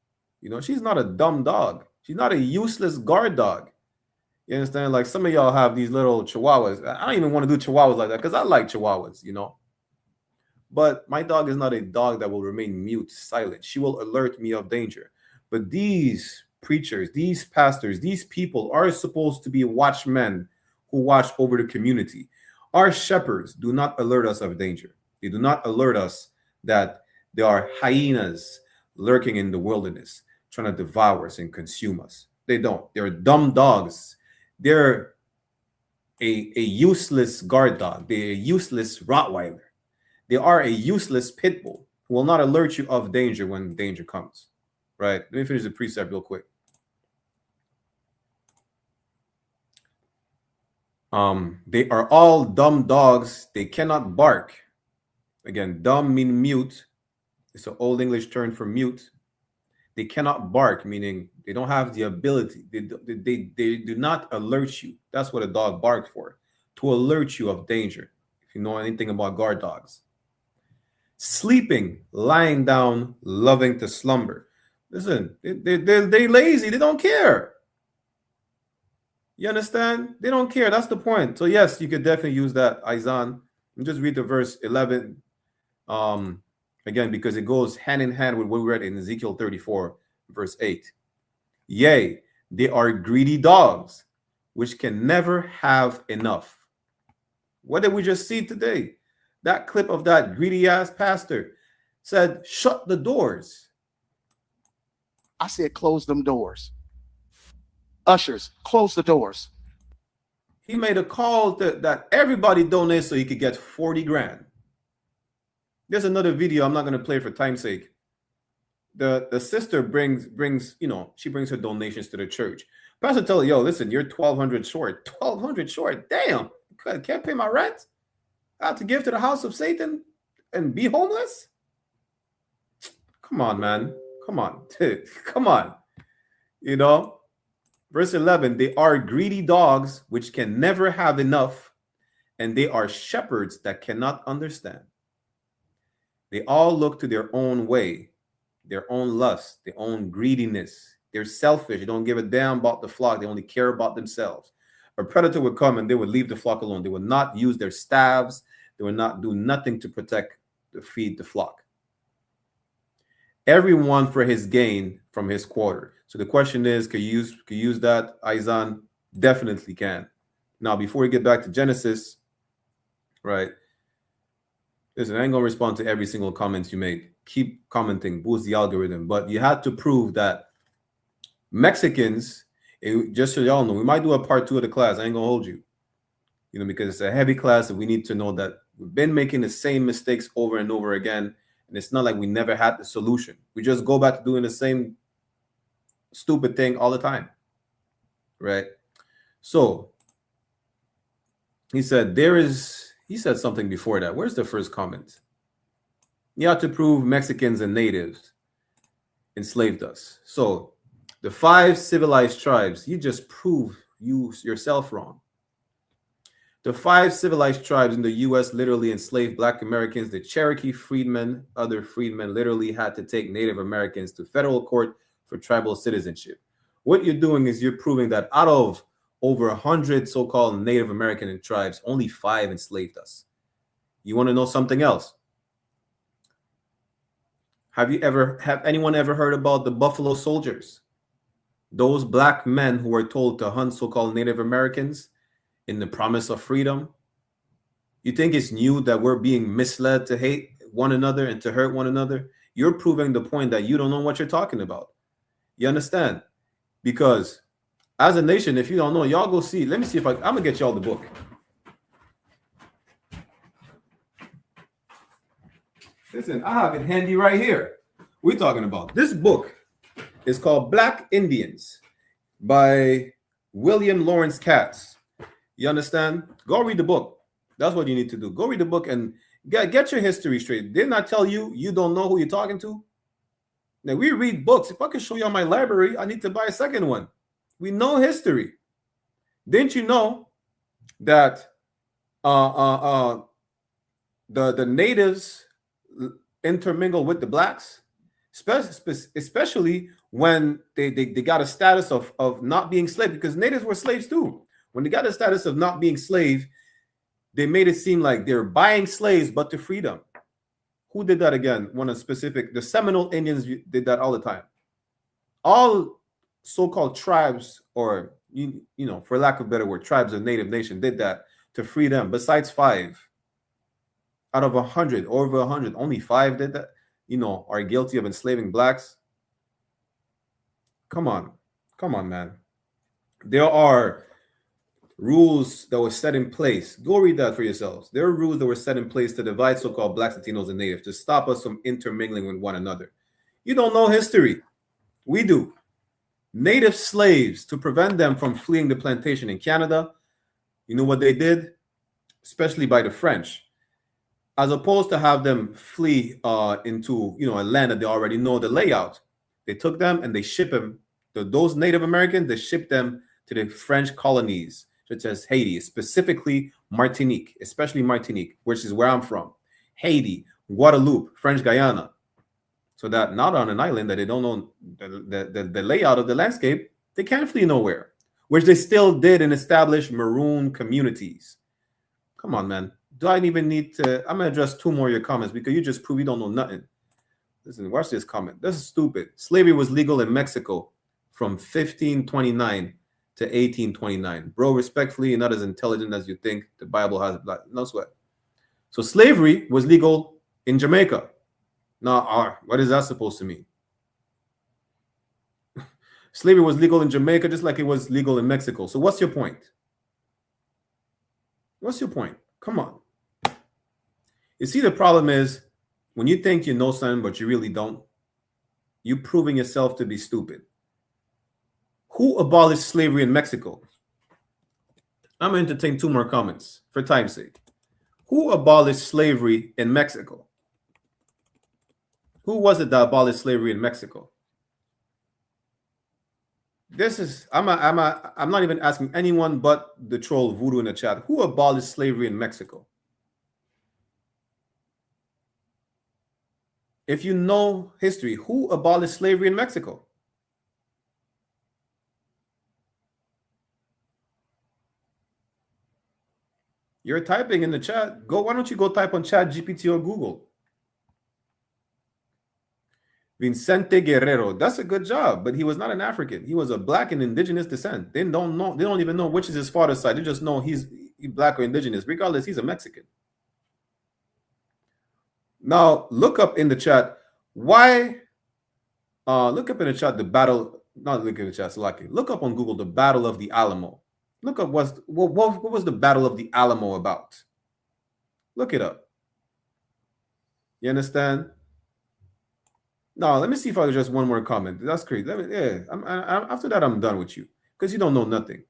you know, she's not a dumb dog. She's not a useless guard dog. You understand? Like some of y'all have these little chihuahuas. I don't even want to do chihuahuas like that because I like chihuahuas, you know. But my dog is not a dog that will remain mute, silent. She will alert me of danger. But these preachers, these pastors, these people are supposed to be watchmen who watch over the community. Our shepherds do not alert us of danger. They do not alert us that there are hyenas lurking in the wilderness trying to devour us and consume us. They don't. They're dumb dogs. They're a useless guard dog. They're a useless Rottweiler. They are a useless pit bull who will not alert you of danger when danger comes. Right? Let me finish the precept real quick. They are all dumb dogs. They cannot bark. Again, dumb mean mute. It's an old English term for mute. They cannot bark, meaning they don't have the ability. They do not alert you. That's what a dog barks for, to alert you of danger. If you know anything about guard dogs. Sleeping, lying down, loving to slumber. Listen, they're lazy. They don't care. You understand? They don't care. That's the point. So yes, you could definitely use that, Aizan. Just read the verse 11. Again, because it goes hand in hand with what we read in Ezekiel 34, verse 8. Yea, they are greedy dogs, which can never have enough. What did we just see today? That clip of that greedy ass pastor said, shut the doors. I said, close them doors. Ushers, close the doors. He made a call that everybody donates so he could get 40 grand. There's another video I'm not going to play for time's sake. The sister brings, you know, she brings her donations to the church. Pastor tell her, yo, listen, you're 1,200 short. 1,200 short. Damn. I can't pay my rent. I have to give to the house of Satan and be homeless? Come on, man. Come on. Come on. You know, verse 11, they are greedy dogs which can never have enough, and they are shepherds that cannot understand. They all look to their own way, their own lust, their own greediness. They're selfish. They don't give a damn about the flock. They only care about themselves. A predator would come and they would leave the flock alone. They would not use their staves. They would not do nothing to protect, to feed the flock. Everyone for his gain from his quarter. So the question is, can you use that, Aizan? Definitely can. Now, before we get back to Genesis, right? Listen, I ain't gonna respond to every single comment you made. Keep commenting, boost the algorithm. But you had to prove that Mexicans, just so y'all know, we might do a part 2 of the class. I ain't gonna hold you, you know, because it's a heavy class and we need to know that we've been making the same mistakes over and over again. And it's not like we never had the solution. We just go back to doing the same stupid thing all the time, right? So he said he said something before that. Where's the first comment? You have to prove Mexicans and natives enslaved us. So the 5 civilized tribes, you just prove yourself wrong. The 5 civilized tribes in the U.S. literally enslaved Black Americans. The Cherokee freedmen, other freedmen, literally had to take Native Americans to federal court for tribal citizenship. What you're doing is you're proving that out of over 100 so-called Native American tribes, only 5 enslaved us. You want to know something else? Have anyone ever heard about the Buffalo Soldiers? Those Black men who were told to hunt so-called Native Americans in the promise of freedom. You think it's new that we're being misled to hate one another and to hurt one another? You're proving the point that you don't know what you're talking about. You understand? Because as a nation, if you don't know, y'all go see. Let me see if I'm going to get y'all the book. Listen, I have it handy right here. We're talking about this book is called Black Indians by William Lawrence Katz. You understand? Go read the book. That's what you need to do. Go read the book and get your history straight. Didn't I tell you you don't know who you're talking to? Now, we read books. If I can show you on my library, I need to buy a second one. We know history. Didn't you know that the natives intermingle with the blacks, especially when they got a status of not being slaves, because natives were slaves too. When they got a status of not being slave, they made it seem like they're buying slaves, but to freedom. Who did that again? The Seminole Indians did that all the time. All so-called tribes, or you know, for lack of a better word, tribes of native nation did that to free them. Besides 5 out of 100, over 100, only 5 did that. You know, are guilty of enslaving blacks. Come on, man. There are rules that were set in place. Go read that for yourselves. There are rules that were set in place to divide so-called blacks, Latinos, and natives to stop us from intermingling with one another. You don't know history. We do. Native slaves, to prevent them from fleeing the plantation in Canada, you know what they did? Especially by the French. As opposed to have them flee into, you know, a land that they already know the layout. They took them and they ship them. Those Native Americans, they shipped them to the French colonies, such as Haiti, specifically Martinique, especially Martinique, which is where I'm from. Haiti, Guadeloupe, French Guyana. So that not on an island that they don't know the layout of the landscape, they can't flee nowhere, which they still did and established maroon communities. Come on, man. Do I even need to? I'm going to address 2 more of your comments because you just prove you don't know nothing. Listen, watch this comment. This is stupid. Slavery was legal in Mexico from 1529 to 1829. Bro, respectfully, you're not as intelligent as you think. The Bible has no sweat. So slavery was legal in Jamaica. Now, what is that supposed to mean? Slavery was legal in Jamaica just like it was legal in Mexico. So what's your point? What's your point? Come on. You see, the problem is when you think you know something, but you really don't, you're proving yourself to be stupid. Who abolished slavery in Mexico? I'm going to entertain 2 more comments for time's sake. Who abolished slavery in Mexico? Who was it that abolished slavery in Mexico? This is, I'm not even asking anyone but the troll Voodoo in the chat. Who abolished slavery in Mexico? If you know history, who abolished slavery in Mexico? You're typing in the chat. Why don't you go type on Chat GPT or Google? Vicente Guerrero. That's a good job, but he was not an African. He was a black and indigenous descent. They don't even know which is his father's side. They just know he's black or indigenous. Regardless, he's a Mexican. Now, look up in the chat why. Look up in the chat the battle. Not look in the chat, Salaki. Look up on Google the Battle of the Alamo. Look up what was the Battle of the Alamo about. Look it up. You understand? Now, let me see if I can just 1 more comment. That's crazy. After that, I'm done with you because you don't know nothing.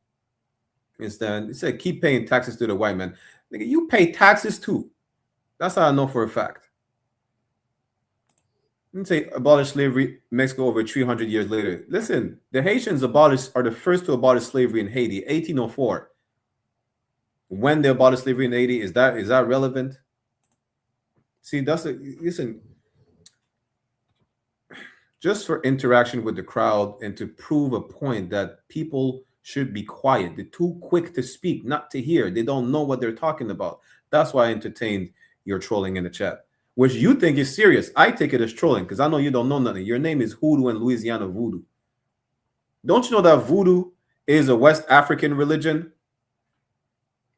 Understand? It said keep paying taxes to the white man. Nigga, you pay taxes too. That's how I know for a fact. Let me say abolish slavery Mexico over 300 years later. Listen, the Haitians are the first to abolish slavery in Haiti, 1804. When they abolished slavery in Haiti, is that relevant? See, listen. Just for interaction with the crowd and to prove a point that people should be quiet. They're too quick to speak, not to hear. They don't know what they're talking about. That's why I entertained your trolling in the chat, which you think is serious. I take it as trolling because I know you don't know nothing. Your name is Hoodoo in Louisiana Voodoo. Don't you know that voodoo is a West African religion?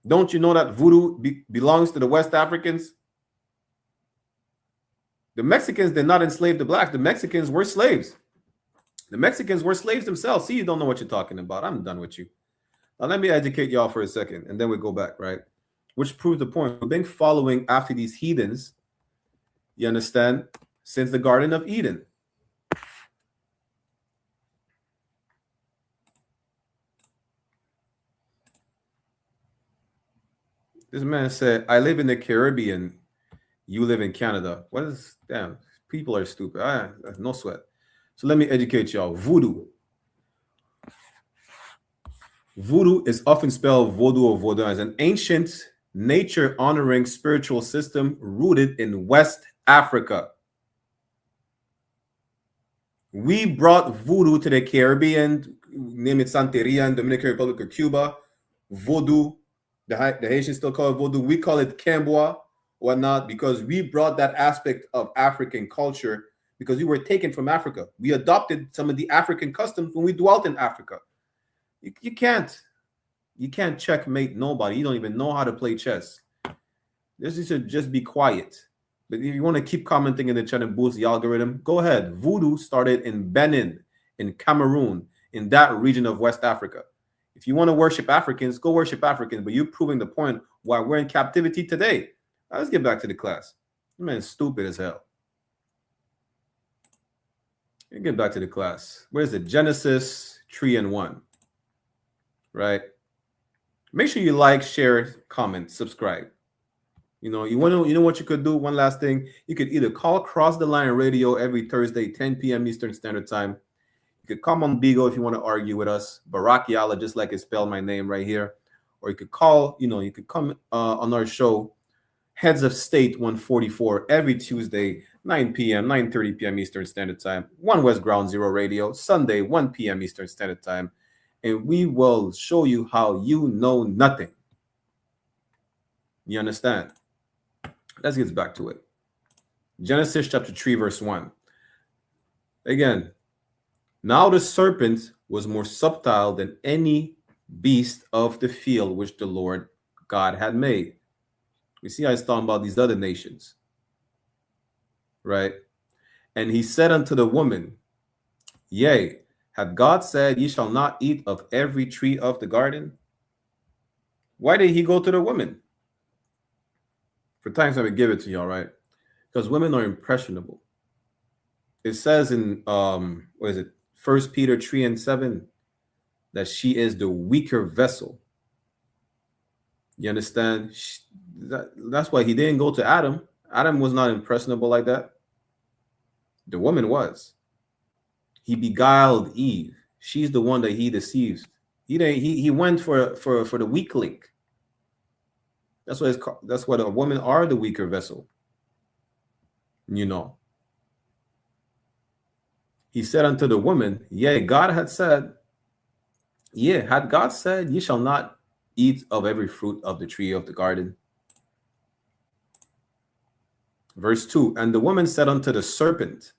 Don't you know that voodoo belongs to the West Africans? The Mexicans did not enslave the blacks. The Mexicans were slaves. The Mexicans were slaves themselves. See, you don't know what you're talking about. I'm done with you. Now, let me educate y'all for a second, and then we go back, right? Which proves the point. We've been following after these heathens, you understand, since the Garden of Eden. This man said, I live in the Caribbean. You live in Canada. What is, damn, people are stupid. No sweat. So let me educate y'all. Voodoo. Voodoo is often spelled Vodou or Vaudin, as an ancient nature honoring spiritual system rooted in West Africa. We brought voodoo to the Caribbean, name it Santeria in Dominican Republic or Cuba. Voodoo, the Haitians still call it voodoo. We call it Kemboa, whatnot, because we brought that aspect of African culture because we were taken from Africa. We adopted some of the African customs when we dwelt in Africa. You can't checkmate nobody. You don't even know how to play chess. This is to just be quiet. But if you want to keep commenting in the chat and boost the algorithm, go ahead. Voodoo started in Benin, in Cameroon, in that region of West Africa. If you want to worship Africans, go worship Africans. But you're proving the point why we're in captivity today. Now, let's get back to the class. This man's stupid as hell. Let's get back to the class. Where's it? Genesis 3:1. Right? Make sure you like, share, comment, subscribe. You know what you could do? One last thing. You could either call Cross the Line Radio every Thursday, 10 p.m. Eastern Standard Time. You could come on Beagle if you want to argue with us. Barakiala, just like it spelled my name right here. Or you could call, you could come on our show, Heads of State 144, every Tuesday, 9 p.m., 9:30 p.m. Eastern Standard Time. One West Ground Zero Radio, Sunday, 1 p.m. Eastern Standard Time. And we will show you how you know nothing. You understand? Let's get back to it. Genesis chapter 3, verse 1. Again, now the serpent was more subtle than any beast of the field which the Lord God had made. We see I was talking about these other nations. Right? And he said unto the woman, Yea, hath God said, Ye shall not eat of every tree of the garden? Why did he go to the woman? For times I would give it to y'all, right? Because women are impressionable. It says in 1 Peter 3:7 that she is the weaker vessel. You understand? That's why he didn't go to Adam. Adam was not impressionable like that. The woman was. He beguiled Eve. She's the one that he deceived. He went for the weak link. That's what a woman are, the weaker vessel. He said unto the woman, Yea, God had said, had God said, Ye shall not eat of every fruit of the tree of the garden. Verse 2, and the woman said unto the serpent,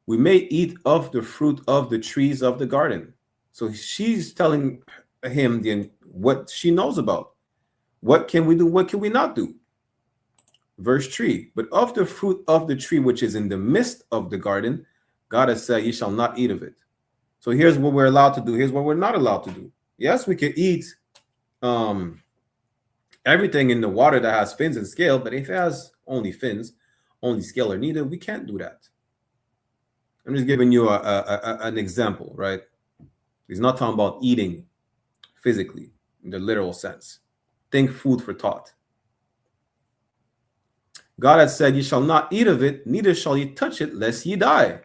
We may eat of the fruit of the trees of the garden. So she's telling him what she knows about. What can we do? What can we not do? Verse 3, but of the fruit of the tree which is in the midst of the garden, God has said, Ye shall not eat of it. So here's what we're allowed to do. Here's what we're not allowed to do. Yes, we can eat everything in the water that has fins and scale, but if it has only fins, only scale or neither, we can't do that. I'm just giving you an example, right? He's not talking about eating physically in the literal sense. Think food for thought. God had said, Ye shall not eat of it, neither shall ye touch it, lest ye die.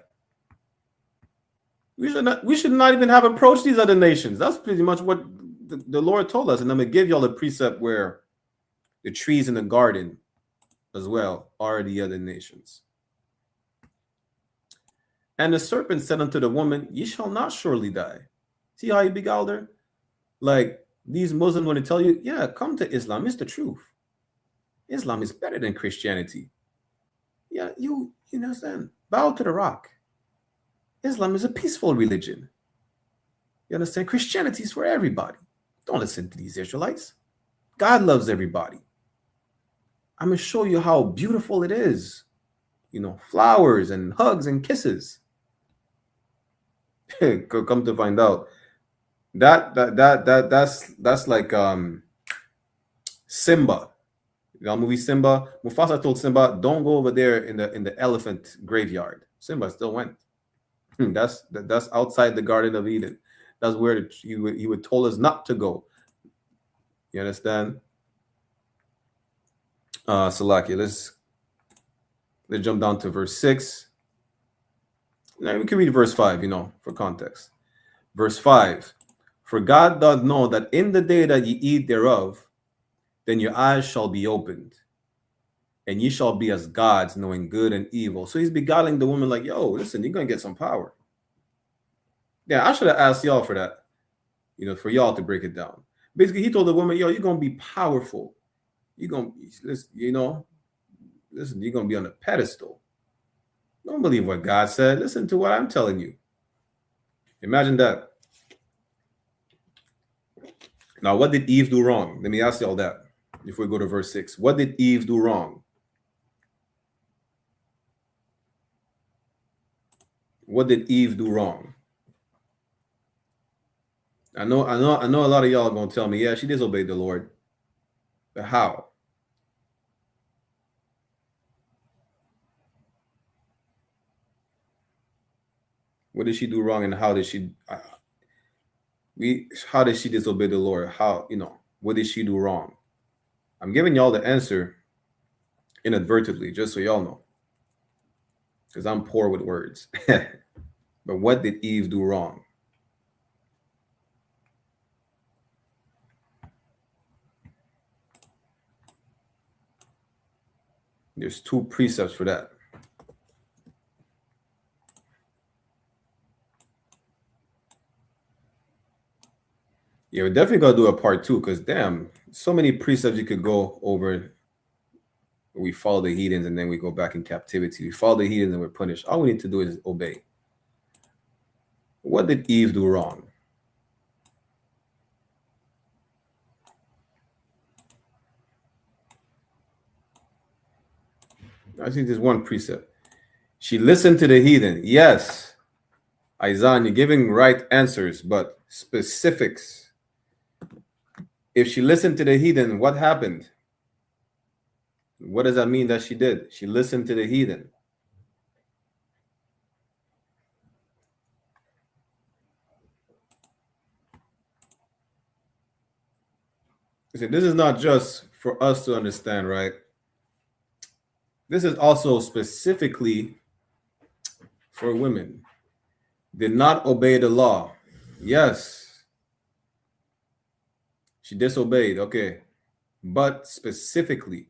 We should not even have approached these other nations. That's pretty much what the Lord told us. And I'm going to give y'all a precept where the trees in the garden as well are the other nations. And the serpent said unto the woman, Ye shall not surely die. See how he beguiled her? Like these Muslims want to tell you, yeah, come to Islam. It's the truth. Islam is better than Christianity. Yeah, you understand? Bow to the rock. Islam is a peaceful religion. You understand? Christianity is for everybody. Don't listen to these Israelites. God loves everybody. I'm going to show you how beautiful it is. Flowers and hugs and kisses. Come to find out, that's like Simba. The movie Simba. Mufasa told Simba, "Don't go over there in the elephant graveyard." Simba still went. That's outside the Garden of Eden. That's where he would told us not to go. You understand? Salakia, let's jump down to verse 6. Now we can read verse 5, for context. Verse 5. For God doth know that in the day that ye eat thereof, then your eyes shall be opened, and ye shall be as gods, knowing good and evil. So he's beguiling the woman like, yo, listen, you're going to get some power. Yeah, I should have asked y'all for that, for y'all to break it down. Basically, he told the woman, yo, you're going to be powerful. You're going to, listen, you're going to be on a pedestal. Don't believe what God said. Listen to what I'm telling you. Imagine that. Now, what did Eve do wrong? Let me ask y'all that before we go to verse 6. What did Eve do wrong? What did Eve do wrong? I know a lot of y'all are going to tell me, yeah, she disobeyed the Lord. But how? What did she do wrong, and how did she disobey the Lord? How, what did she do wrong? I'm giving y'all the answer inadvertently, just so y'all know, because I'm poor with words. But what did Eve do wrong? There's 2 precepts for that. Yeah, we're definitely gonna do a part 2, because damn, so many precepts you could go over. We follow the heathens and then we go back in captivity. We follow the heathens and we're punished. All we need to do is obey. What did Eve do wrong? I think there's one precept. She listened to the heathen. Yes, Isaiah, you're giving right answers, but specifics. If she listened to the heathen, what happened? What does that mean that she did? She listened to the heathen. See, this is not just for us to understand, right? This is also specifically for women. Did not obey the law. Yes. She disobeyed, okay. But specifically,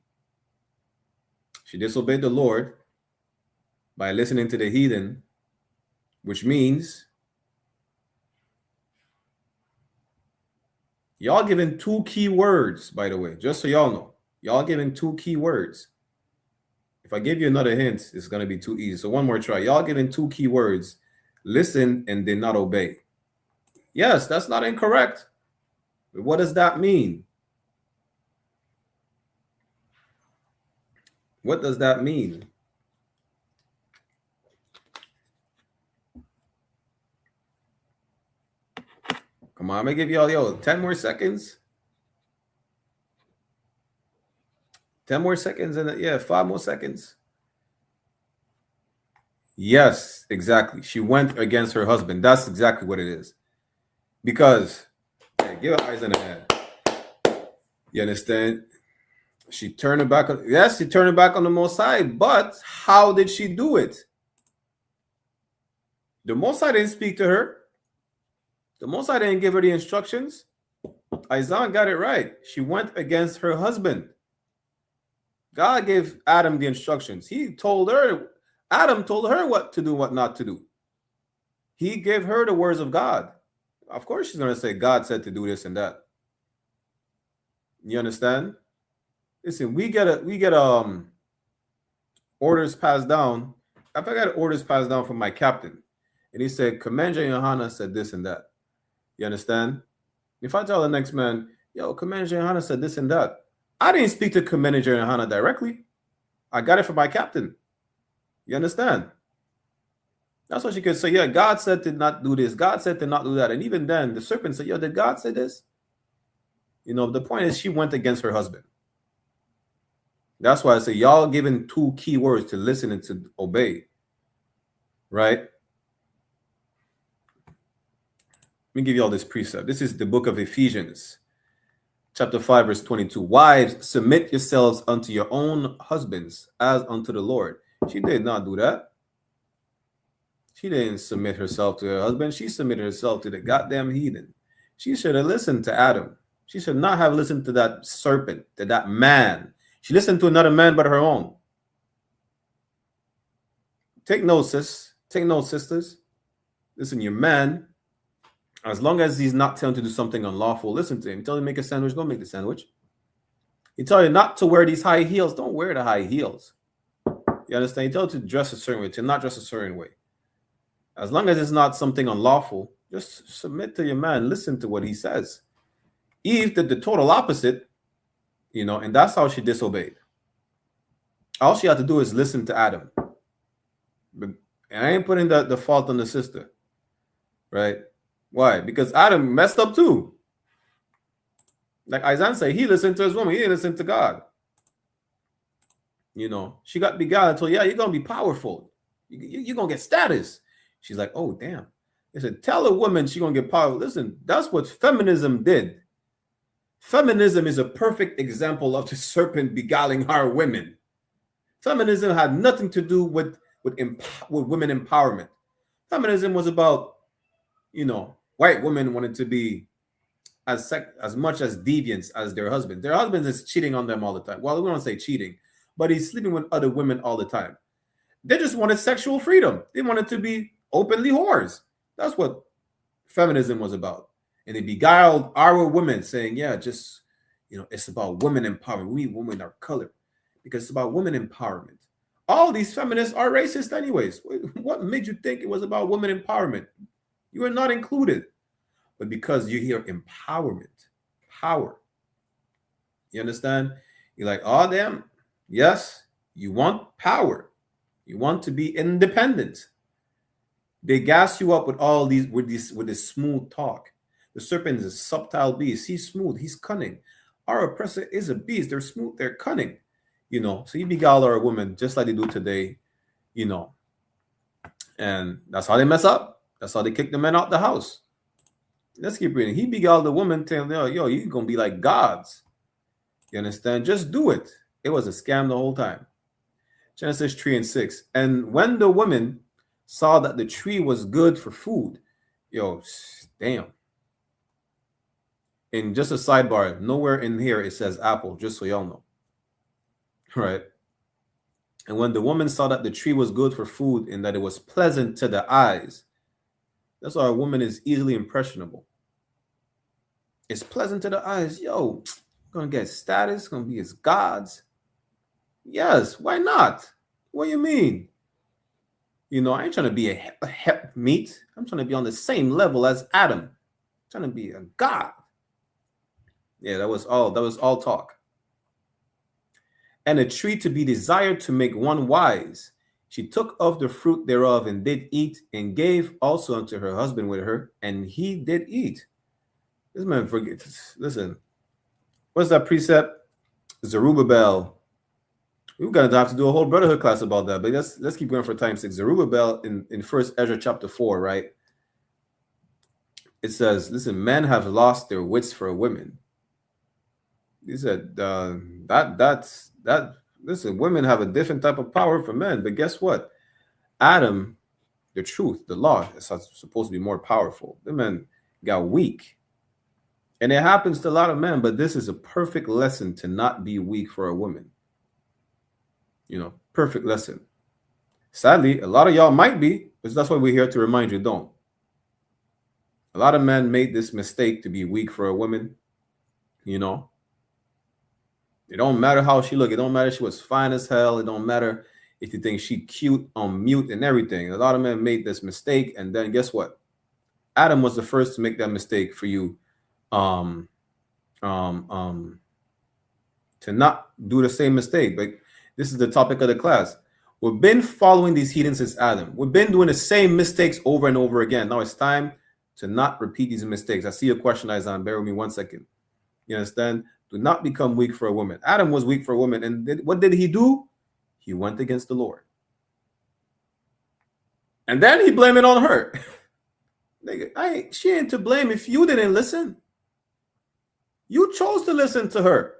she disobeyed the Lord by listening to the heathen, which means y'all giving 2 key words, by the way, just so y'all know. Y'all giving 2 key words. If I give you another hint, it's going to be too easy. So one more try. Y'all giving 2 key words. Listen and did not obey. Yes, that's not incorrect. But what does that mean? What does that mean? Come on, I'm going to give y'all, 10 more seconds. 10 more seconds and 5 more seconds. Yes, exactly. She went against her husband. That's exactly what it is. Because, give her eyes in the head. You understand? She turned her back on, yes, she turned her back on the Most High, but how did she do it? The Most High didn't speak to her. The Most High didn't give her the instructions. Isaiah got it right. She went against her husband. God gave Adam the instructions. Adam told her what to do, what not to do. He gave her the words of God. Of course, she's going to say, God said to do this and that. You understand? Listen, we get orders passed down. I got orders passed down from my captain. And he said, Commander YAHANNA said this and that. You understand? If I tell the next man, yo, Commander YAHANNA said this and that, I didn't speak to Commander YAHANNA directly. I got it from my captain. You understand? That's what she could say. Yeah, God said to not do this. God said to not do that. And even then, the serpent said, yo, did God say this? The point is she went against her husband. That's why I say y'all given 2 key words to listen and to obey. Right? Let me give you all this precept. This is the book of Ephesians, chapter 5, verse 22. Wives, submit yourselves unto your own husbands as unto the Lord. She did not do that. She didn't submit herself to her husband. She submitted herself to the goddamn heathen. She should have listened to Adam. She should not have listened to that serpent, to that man. She listened to another man but her own. Take note, sis. Take note, sisters. Listen, your man, as long as he's not telling you to do something unlawful, listen to him. He tells you to make a sandwich, go make the sandwich. He tells you not to wear these high heels, don't wear the high heels. You understand? He tells you to dress a certain way, to not dress a certain way. As long as it's not something unlawful, just submit to your man. Listen to what he says. Eve did the total opposite, you know, and that's how she disobeyed. All she had to do is listen to Adam. But, and I ain't putting the fault on the sister, right? Why? Because Adam messed up too. Like Isaiah said, he listened to his woman. He didn't listen to God. You know, she got beguiled and told, yeah, you're going to be powerful. You're going to get status. She's like, oh, damn. They said, tell a woman she's going to get powerful. Listen, that's what feminism did. Feminism is a perfect example of the serpent beguiling our women. Feminism had nothing to do with women empowerment. Feminism was about, you know, white women wanted to be as much as deviants as their husband. Their husband is cheating on them all the time. Well, we don't say cheating, but he's sleeping with other women all the time. They just wanted sexual freedom. They wanted to be openly whores. That's what feminism was about. And they beguiled our women saying, yeah, just, you know, it's about women empowerment. We women are colored because it's about women empowerment. All these feminists are racist anyways. What made you think it was about women empowerment? You are not included. But because you hear empowerment, power, you understand? You're like, oh, damn. Yes, you want power. You want to be independent. They gas you up with all these, with this smooth talk. The serpent is a subtle beast. He's smooth. He's cunning. Our oppressor is a beast. They're smooth. They're cunning. You know, so you beguile our women just like they do today, you know. And that's how they mess up. That's how they kick the men out the house. Let's keep reading. He beguiled the woman, telling her, yo, you're going to be like gods. You understand? Just do it. It was a scam the whole time. Genesis 3 and 6. And when the woman saw that the tree was good for food, yo, damn. And just a sidebar, nowhere in here it says apple, just so y'all know. Right? And when the woman saw that the tree was good for food and that it was pleasant to the eyes, that's why a woman is easily impressionable. It's pleasant to the eyes. Yo, gonna get status, gonna be as gods. Yes, why not? What do you mean? You know, I ain't trying to be a hep meat. I'm trying to be on the same level as Adam. I'm trying to be a god. Yeah, that was all talk. And a tree to be desired to make one wise. She took of the fruit thereof and did eat, and gave also unto her husband with her, and he did eat. This man forgets. Listen, what's that precept? Zerubbabel. We're gonna have to do a whole Brotherhood class about that, but let's keep going for time's sake. Zerubbabel in First Ezra chapter 4, right? It says, "Listen, men have lost their wits for women." He said that. Listen, women have a different type of power for men, but guess what? Adam, the truth, the law, is supposed to be more powerful. The men got weak, and it happens to a lot of men. But this is a perfect lesson to not be weak for a woman. You know, perfect lesson. Sadly, a lot of y'all might be, but that's why we're here to remind you, don't. A lot of men made this mistake to be weak for a woman. You know, it don't matter how she look. It don't matter if she was fine as hell. It don't matter if you think she cute on mute and everything. A lot of men made this mistake, and then guess what? Adam was the first to make that mistake for you, to not do the same mistake. But this is the topic of the class. We've been following these heathens since Adam. We've been doing the same mistakes over and over again. Now it's time to not repeat these mistakes. I see a question, Isaiah. Bear with me 1 second. You understand? Do not become weak for a woman. Adam was weak for a woman. And what did he do? He went against the Lord. And then he blamed it on her. Nigga, she ain't to blame if you didn't listen. You chose to listen to her.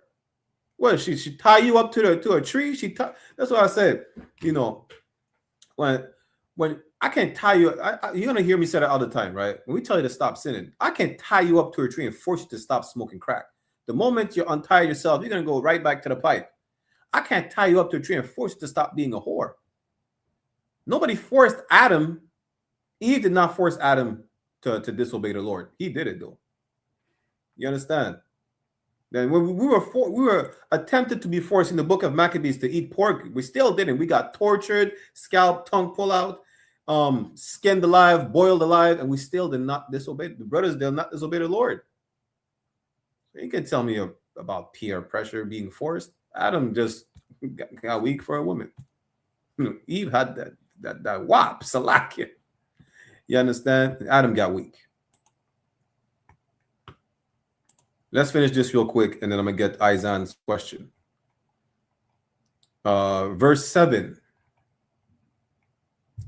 What, she tie you up to a tree? That's what I said. You know, when I can't tie you, you're gonna hear me say that all the time, right? When we tell you to stop sinning, I can't tie you up to a tree and force you to stop smoking crack. The moment you untie yourself, you're gonna go right back to the pipe. I can't tie you up to a tree and force you to stop being a whore. Nobody forced Adam. Eve did not force Adam to disobey the Lord. He did it though. You understand? Then when we were attempted to be forced in the book of Maccabees to eat pork, we still didn't. We got tortured, scalp, tongue pull out, skinned alive, boiled alive, and we still did not disobey. The brothers did not disobey the Lord. You can tell me about peer pressure being forced. Adam just got weak for a woman. Eve had that wop, salakia. You understand? Adam got weak. Let's finish this real quick, and then I'm going to get Aizan's question. Verse 7.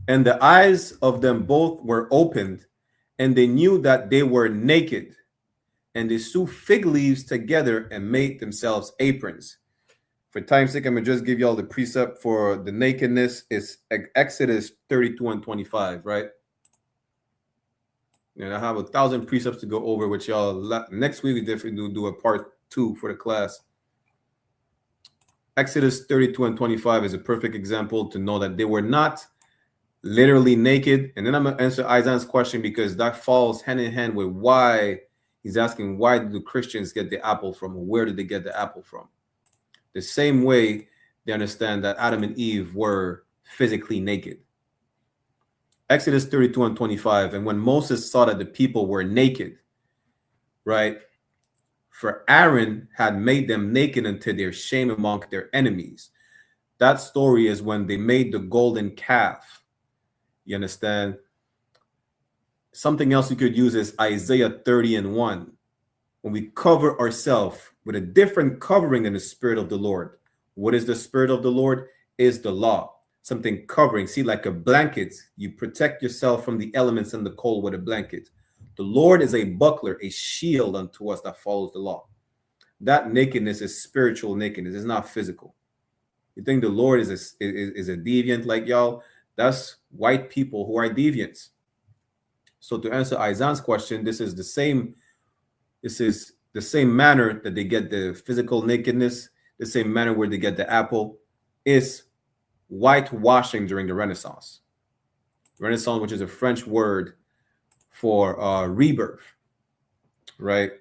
And the eyes of them both were opened, and they knew that they were naked. And they sewed fig leaves together and made themselves aprons. For time's sake, I'm going to just give you all the precept for the nakedness. It's Exodus 32 and 25, right? And I have 1,000 precepts to go over with y'all. Next week, we definitely do a part 2 for the class. Exodus 32 and 25 is a perfect example to know that they were not literally naked. And then I'm going to answer Aizan's question because that falls hand in hand with why he's asking, why do Christians get the apple from? Or where did they get the apple from? The same way they understand that Adam and Eve were physically naked. Exodus 32 and 25. And when Moses saw that the people were naked, right? For Aaron had made them naked unto their shame among their enemies. That story is when they made the golden calf. You understand? Something else you could use is Isaiah 30 and 1. When we cover ourselves with a different covering than the Spirit of the Lord. What is the Spirit of the Lord? Is the law. Something covering. See, like a blanket, you protect yourself from the elements and the cold with a blanket. The Lord is a buckler, a shield unto us that follows the law. That nakedness is spiritual nakedness. It's not physical. You think the Lord is a deviant like y'all? That's white people who are deviants. So to answer Aizan's question, this is the same manner that they get the physical nakedness, the same manner where they get the apple is whitewashing during the Renaissance. Renaissance, which is a French word for rebirth, right?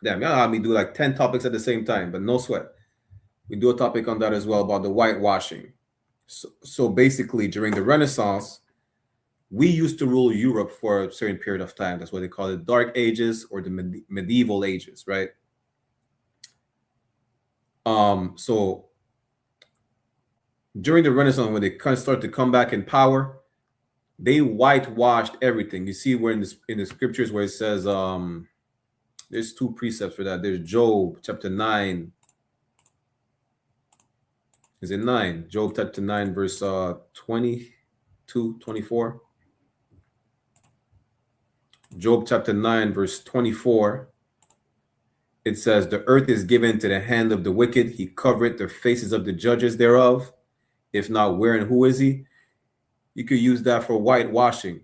Damn, y'all have me do like 10 topics at the same time, but no sweat. We do a topic on that as well about the whitewashing. So basically, during the Renaissance, we used to rule Europe for a certain period of time. That's what they call the Dark Ages or the medieval ages, right? So during the Renaissance, when they kind of start to come back in power, they whitewashed everything. You see where in the scriptures where it says, there's 2 precepts for that. There's Job chapter 9. Is it 9? Job chapter 9, verse 22, 24. Job chapter 9, verse 24. It says, the earth is given to the hand of the wicked. He covereth the faces of the judges thereof. If not, where and who is he? You could use that for whitewashing.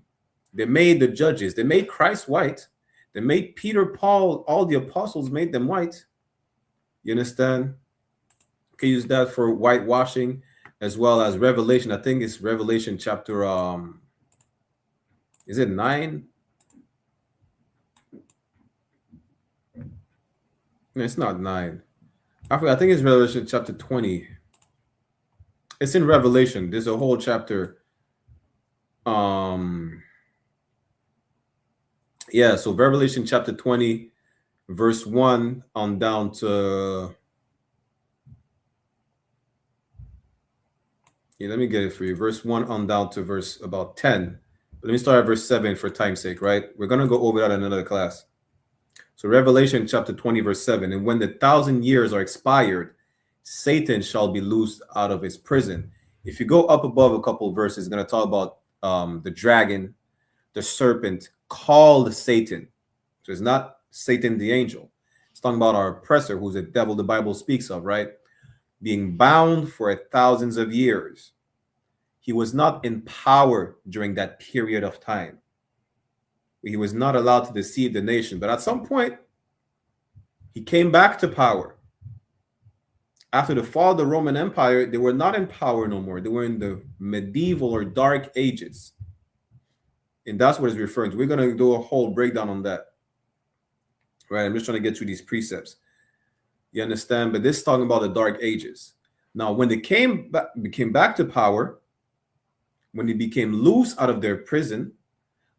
They made the judges. They made Christ white. They made Peter, Paul, all the apostles made them white. You understand? You can use that for whitewashing as well as Revelation. I think it's Revelation chapter, is it 9? No, it's not 9. I think it's Revelation chapter 20. It's in Revelation. There's a whole chapter. Yeah, so Revelation chapter 20, verse 1 on down to. Yeah, let me get it for you. Verse 1 on down to verse about 10. But let me start at verse 7 for time's sake, right? We're going to go over that in another class. So Revelation chapter 20, verse 7. And when the 1,000 years are expired, Satan shall be loosed out of his prison. If you go up above a couple of verses, it's going to talk about the dragon, the serpent, called Satan. So it's not Satan the angel. It's talking about our oppressor, who's the devil the Bible speaks of, right? Being bound for thousands of years. He was not in power during that period of time. He was not allowed to deceive the nation. But at some point, he came back to power. After the fall of the Roman Empire, they were not in power no more. They were in the medieval or dark ages. And that's what it's referring to. We're going to do a whole breakdown on that. Right? I'm just trying to get through these precepts. You understand? But this is talking about the dark ages. Now, when they came back to power, when they became loose out of their prison,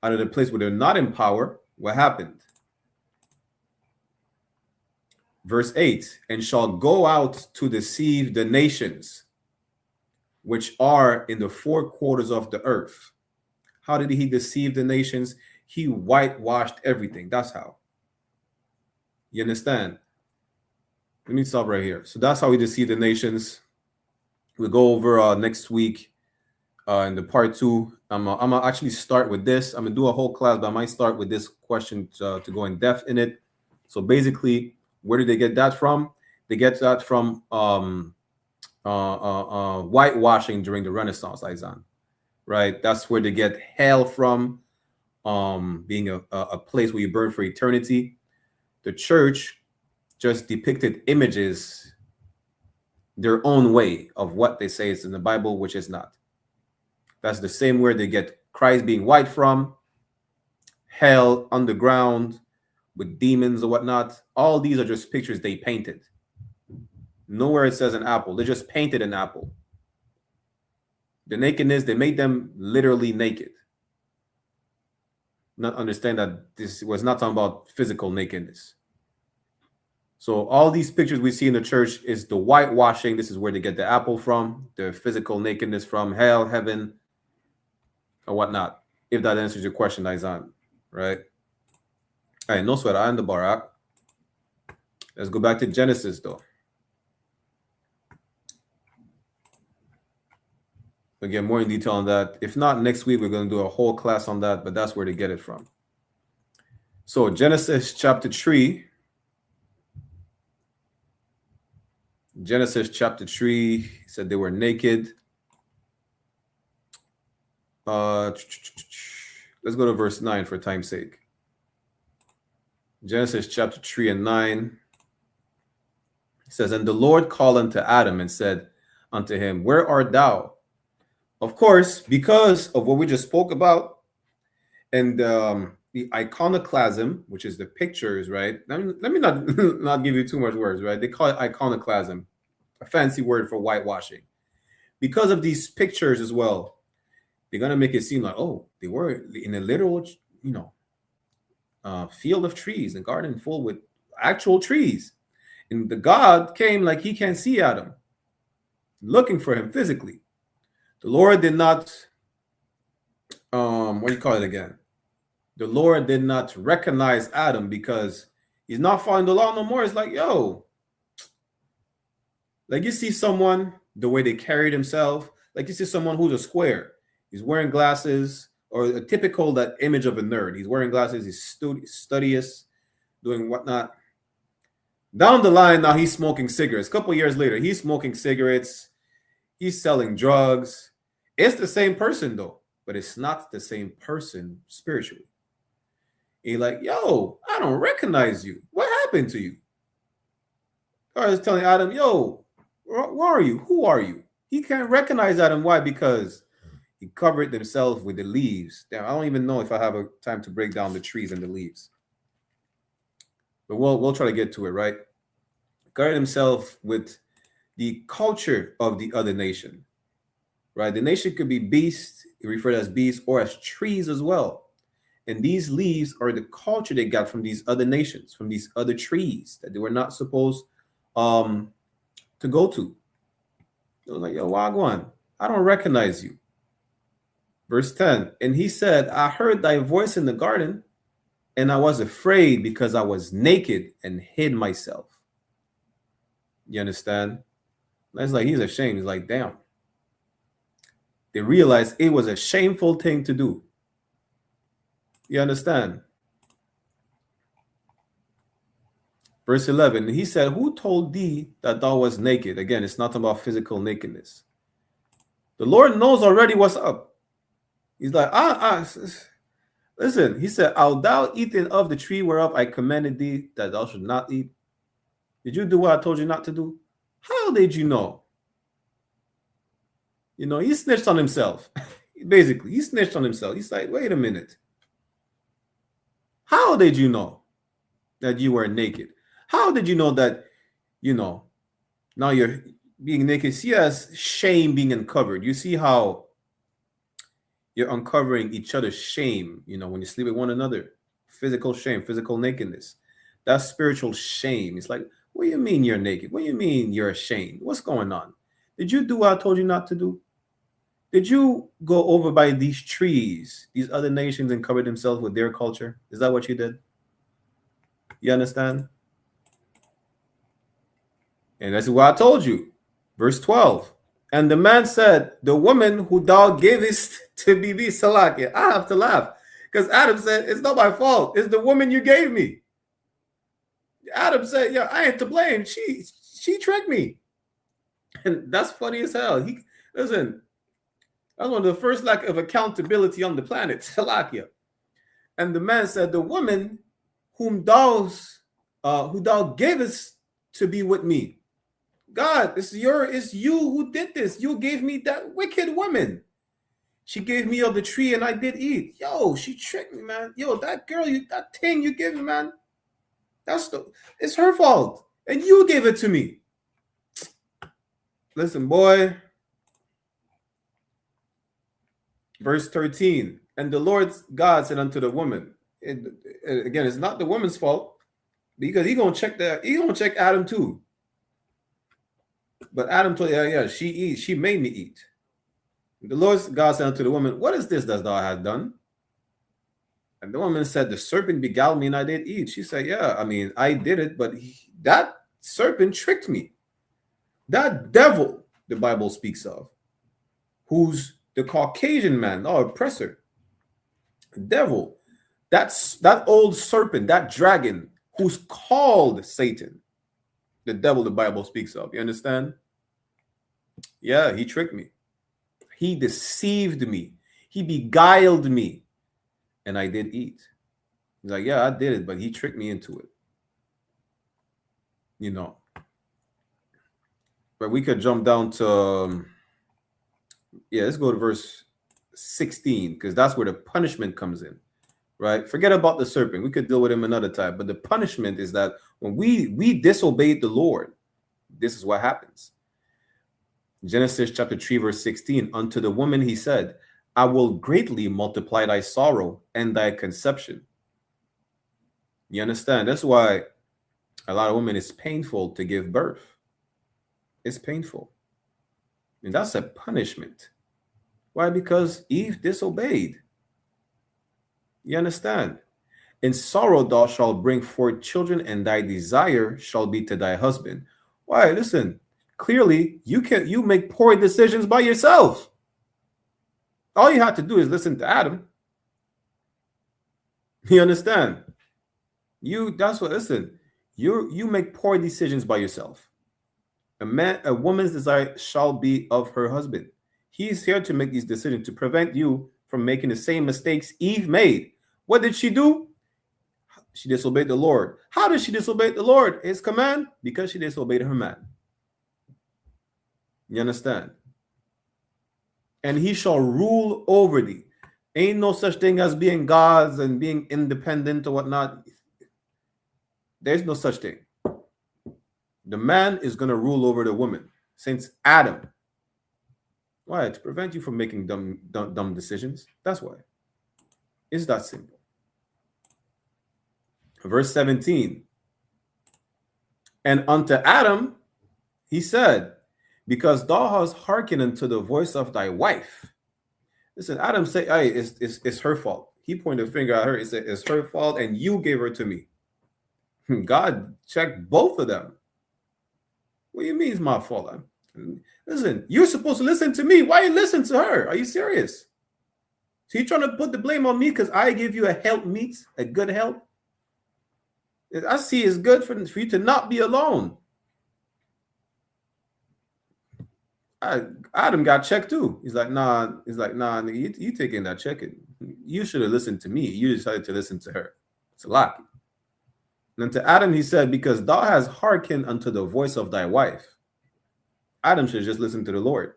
out of the place where they're not in power, what happened? Verse 8, and shall go out to deceive the nations which are in the four quarters of the earth. How did he deceive the nations? He whitewashed everything. That's how. You understand? Let me stop right here. So that's how he deceived the nations. We'll go over next week in the part 2. I'm gonna actually start with this. I'm gonna do a whole class, but I might start with this question to go in depth in it. So basically, where did they get that from? They get that from whitewashing during the Renaissance, Isaiah. Right? That's where they get hell from, being a place where you burn for eternity. The church just depicted images their own way of what they say is in the Bible, which is not. That's the same where they get Christ being white from, hell underground with demons or whatnot. All these are just pictures they painted. Nowhere it says an apple. They just painted an apple. The nakedness, they made them literally naked. Not understand that this was not talking about physical nakedness. So all these pictures we see in the church is the whitewashing. This is where they get the apple from, the physical nakedness from, hell, heaven, or whatnot. If that answers your question, Izan, right? All right, no sweat. I am the Barak. Let's go back to Genesis, though. We'll get more in detail on that. If not, next week we're going to do a whole class on that, but that's where they get it from. So Genesis chapter 3. Genesis chapter 3 said they were naked. Let's go to verse 9 for time's sake. Genesis chapter 3 and 9. It says, and the Lord called unto Adam and said unto him, where art thou? Of course, because of what we just spoke about and the iconoclasm, which is the pictures, right? Let me not give you too much words, right? They call it iconoclasm, a fancy word for whitewashing. Because of these pictures as well, they're going to make it seem like, oh, they were in a literal, field of trees, a garden full with actual trees. And the God came like he can't see Adam, looking for him physically. The Lord did not, what do you call it again? The Lord did not recognize Adam because he's not following the law no more. It's like, yo, like you see someone, the way they carry themselves, like you see someone who's a square. He's wearing glasses, or a typical that image of a nerd. He's wearing glasses, he's studious, doing whatnot. Down the line, now he's smoking cigarettes. A couple years later, he's smoking cigarettes. He's selling drugs. It's the same person, though, but it's not the same person spiritually. He's like, yo, I don't recognize you. What happened to you? I was telling Adam, yo, where are you? Who are you? He can't recognize Adam. Why? Because he covered himself with the leaves. Damn, I don't even know if I have a time to break down the trees and the leaves. But we'll try to get to it, right? Covered himself with the culture of the other nation, right? The nation could be beasts, referred as beasts, or as trees as well. And these leaves are the culture they got from these other nations, from these other trees that they were not supposed to go to. They were like, yo, Wagwan, I don't recognize you. Verse 10, and he said, I heard thy voice in the garden, and I was afraid because I was naked and hid myself. You understand? That's like, he's ashamed. He's like, damn. They realized it was a shameful thing to do. You understand? Verse 11, he said, who told thee that thou was naked? Again, it's not about physical nakedness. The Lord knows already what's up. He's like, listen, he said, art thou eaten of the tree whereof I commanded thee that thou should not eat? Did you do what I told you not to do? How did you know? You know, he snitched on himself. Basically, he snitched on himself. He's like, wait a minute. How did you know that you were naked? How did you know that, you know, now you're being naked? See as shame being uncovered. You see how you're uncovering each other's shame, you know, when you sleep with one another. Physical shame, physical nakedness. That's spiritual shame. It's like, what do you mean you're naked? What do you mean you're ashamed? What's going on? Did you do what I told you not to do? Did you go over by these trees, these other nations, and cover themselves with their culture? Is that what you did? You understand? And that's what I told you. Verse 12. And the man said, the woman who thou gavest to be Salakia. I have to laugh because Adam said, it's not my fault. It's the woman you gave me. Adam said, yeah, I ain't to blame. She tricked me. And that's funny as hell. Listen, that's one of the first lack of accountability on the planet. Salakia. And the man said, the woman who thou gavest to be with me. God, it's you who did this. You gave me that wicked woman. She gave me of the tree and I did eat. Yo, she tricked me, man. Yo, that girl, that thing you gave me, man. It's her fault. And you gave it to me. Listen, boy. Verse 13. And the Lord God said unto the woman. Again, it's not the woman's fault. Because he gonna check Adam too. But Adam told her, yeah, she made me eat. The Lord God said unto the woman, what is this that thou hast done? And the woman said, the serpent beguiled me and I did eat. She said, yeah, I mean, I did it, but that serpent tricked me. That devil, the Bible speaks of, who's the Caucasian man, our oppressor, the devil, that old serpent, that dragon, who's called Satan, the devil the Bible speaks of. You understand? Yeah, he tricked me. He deceived me. He beguiled me. And I did eat. He's like, yeah, I did it, but he tricked me into it. You know. But we could jump down to, let's go to verse 16, because that's where the punishment comes in. Right? Forget about the serpent. We could deal with him another time. But the punishment is that when we disobeyed the Lord, this is what happens. Genesis chapter 3, verse 16. Unto the woman he said, I will greatly multiply thy sorrow and thy conception. You understand? That's why a lot of women, it's painful to give birth. It's painful. And that's a punishment. Why? Because Eve disobeyed. You understand? In sorrow thou shalt bring forth children, and thy desire shall be to thy husband. Why? Listen, clearly you make poor decisions by yourself. All you have to do is listen to Adam. You understand? You make poor decisions by yourself. A woman's desire shall be of her husband. He's here to make these decisions to prevent you from making the same mistakes Eve made. What did she do? She disobeyed the Lord. How did she disobey the Lord? His command? Because she disobeyed her man. You understand? And he shall rule over thee. Ain't no such thing as being gods and being independent or whatnot. There's no such thing. The man is going to rule over the woman since Adam. Why? To prevent you from making dumb decisions. That's why. It's that simple. Verse 17. And unto Adam he said, because thou hast hearkened unto the voice of thy wife. Listen, Adam said, hey, it's her fault. He pointed a finger at her. He said, it's her fault, and you gave her to me. God checked both of them. What do you mean it's my fault? Listen, you're supposed to listen to me. Why you listen to her? Are you serious? So you trying to put the blame on me because I give you a helpmeet, a good help? I see it's good for you to not be alone. Adam got checked too. He's like, nah. He's like, nah, nigga, you taking that check? You should have listened to me. You decided to listen to her. It's a lot. And to Adam, he said, because thou hast hearkened unto the voice of thy wife. Adam should just listen to the Lord.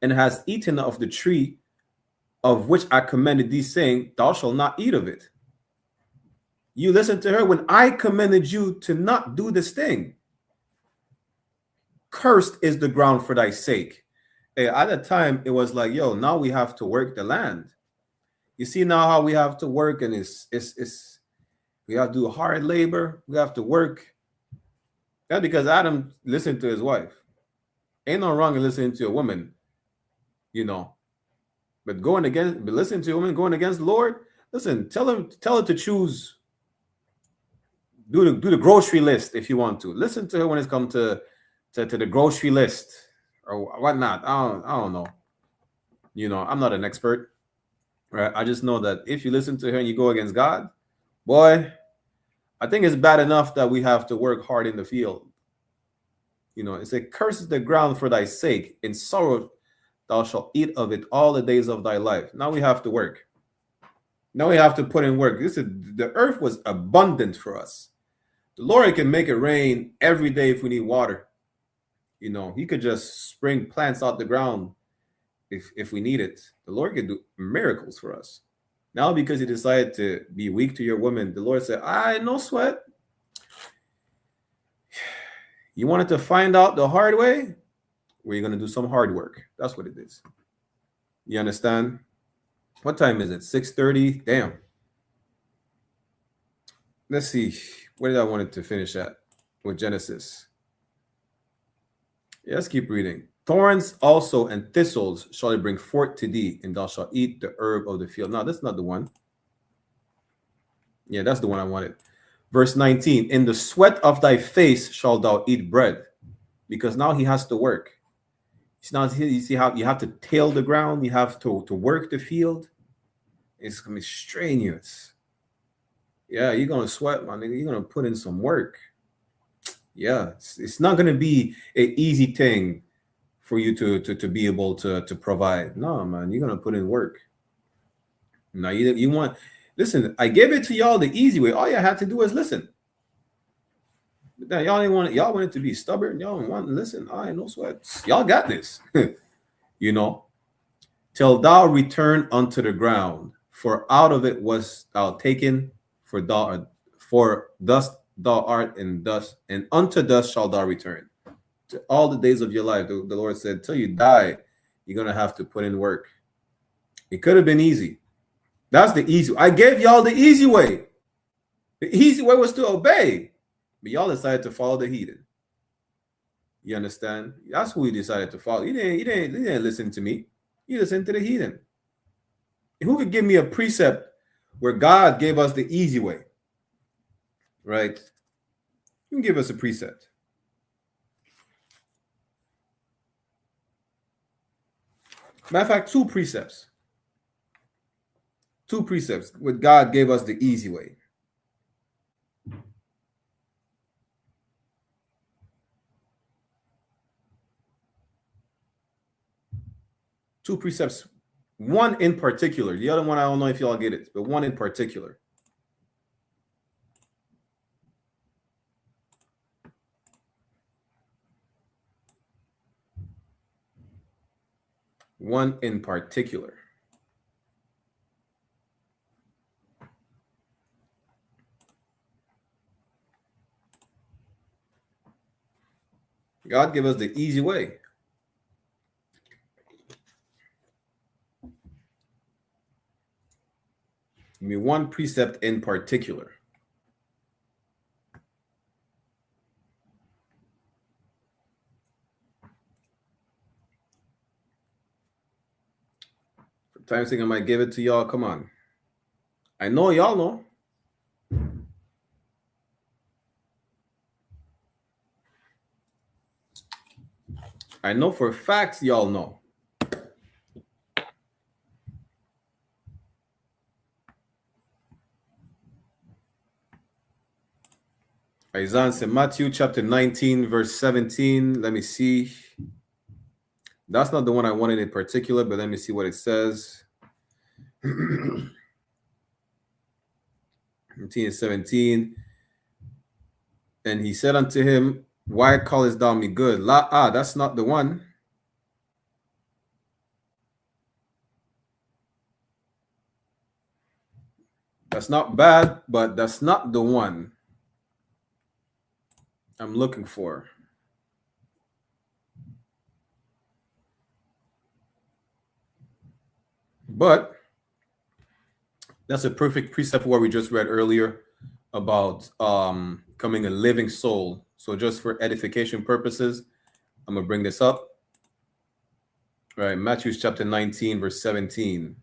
And has eaten of the tree of which I commanded thee, saying, thou shalt not eat of it. You listened to her when I commanded you to not do this thing. Cursed is the ground for thy sake. At the time, it was like, yo, now we have to work the land. You see now how we have to work, and it's we have to do hard labor. We have to work. That's because Adam listened to his wife. Ain't no wrong in listening to a woman, you know. But listening to a woman going against the Lord, listen, tell her to choose. Do the grocery list if you want to. Listen to her when it's come to the grocery list or whatnot. I don't know. You know, I'm not an expert, right? I just know that if you listen to her and you go against God, boy, I think it's bad enough that we have to work hard in the field. You know, it says, curses the ground for thy sake. In sorrow thou shalt eat of it all the days of thy life. Now we have to work. Now we have to put in work. The earth was abundant for us. The Lord can make it rain every day if we need water. You know, he could just spring plants out the ground if we need it. The Lord could do miracles for us. Now, because you decided to be weak to your woman, the Lord said, no sweat. You wanted to find out the hard way? Well, you're going to do some hard work. That's what it is. You understand? What time is it? 6:30? Damn. Let's see. Where did I want it to finish at? With Genesis. Yeah, let's keep reading. Thorns also and thistles shall it bring forth to thee, and thou shalt eat the herb of the field. No, that's not the one. Yeah, that's the one I wanted. Verse 19, in the sweat of thy face shalt thou eat bread. Because now he has to work. You see how you have to till the ground, you have to work the field. It's going to be strenuous. Yeah, you're going to sweat, my nigga. You're going to put in some work. Yeah, it's not going to be an easy thing for you to be able to provide. No, man, you're going to put in work. Now, you want... Listen, I gave it to y'all the easy way. All you had to do was listen. But then y'all want it to be stubborn. Y'all don't want to listen. I ain't no sweat. Y'all got this. You know, till thou return unto the ground, for out of it was thou taken, for dust thou art, and dust, and unto dust shalt thou return. To all the days of your life, the Lord said, till you die, you're gonna have to put in work. It could have been easy. That's the easy. I gave y'all the easy way. The easy way was to obey, but y'all decided to follow the heathen. You understand? That's who you decided to follow. You didn't listen to me. You listened to the heathen. And who could give me a precept where God gave us the easy way? Right? You can give us a precept. Matter of fact, two precepts. Two precepts where God gave us the easy way. Two precepts. One in particular. The other one, I don't know if y'all get it, but one in particular. One in particular. God gave us the easy way. Give me one precept in particular. For time's sake, I might give it to y'all. Come on. I know y'all know. I know for facts y'all know. Isaiah said Matthew chapter 19, verse 17. Let me see. That's not the one I wanted in particular, but let me see what it says. 19 and 17. And he said unto him, why callest thou me good? That's not the one. That's not bad, but that's not the one I'm looking for. But that's a perfect precept for what we just read earlier about becoming a living soul. So just for edification purposes, I'm going to bring this up. All right, Matthew chapter 19, verse 17.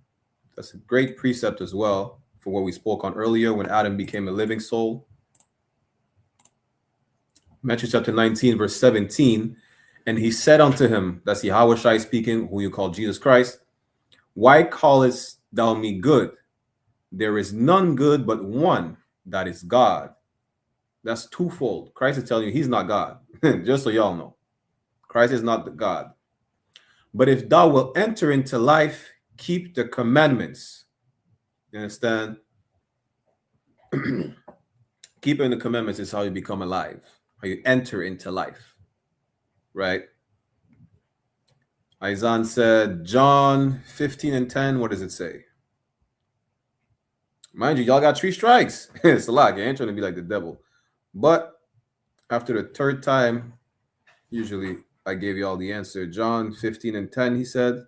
That's a great precept as well for what we spoke on earlier when Adam became a living soul. Matthew chapter 19, verse 17. And he said unto him, that's Yahweh speaking, who you call Jesus Christ, why callest thou me good? There is none good but one, that is God. That's twofold. Christ is telling you he's not God. Just so y'all know. Christ is not the God. But if thou wilt enter into life, keep the commandments. You understand? Keeping the commandments is how you become alive, how you enter into life, right? Isaiah said, John 15 and 10, what does it say? Mind you, y'all got 3 strikes. It's a lot. I ain't trying to be like the devil. But after the 3rd time, usually I gave y'all the answer. John 15 and 10, he said,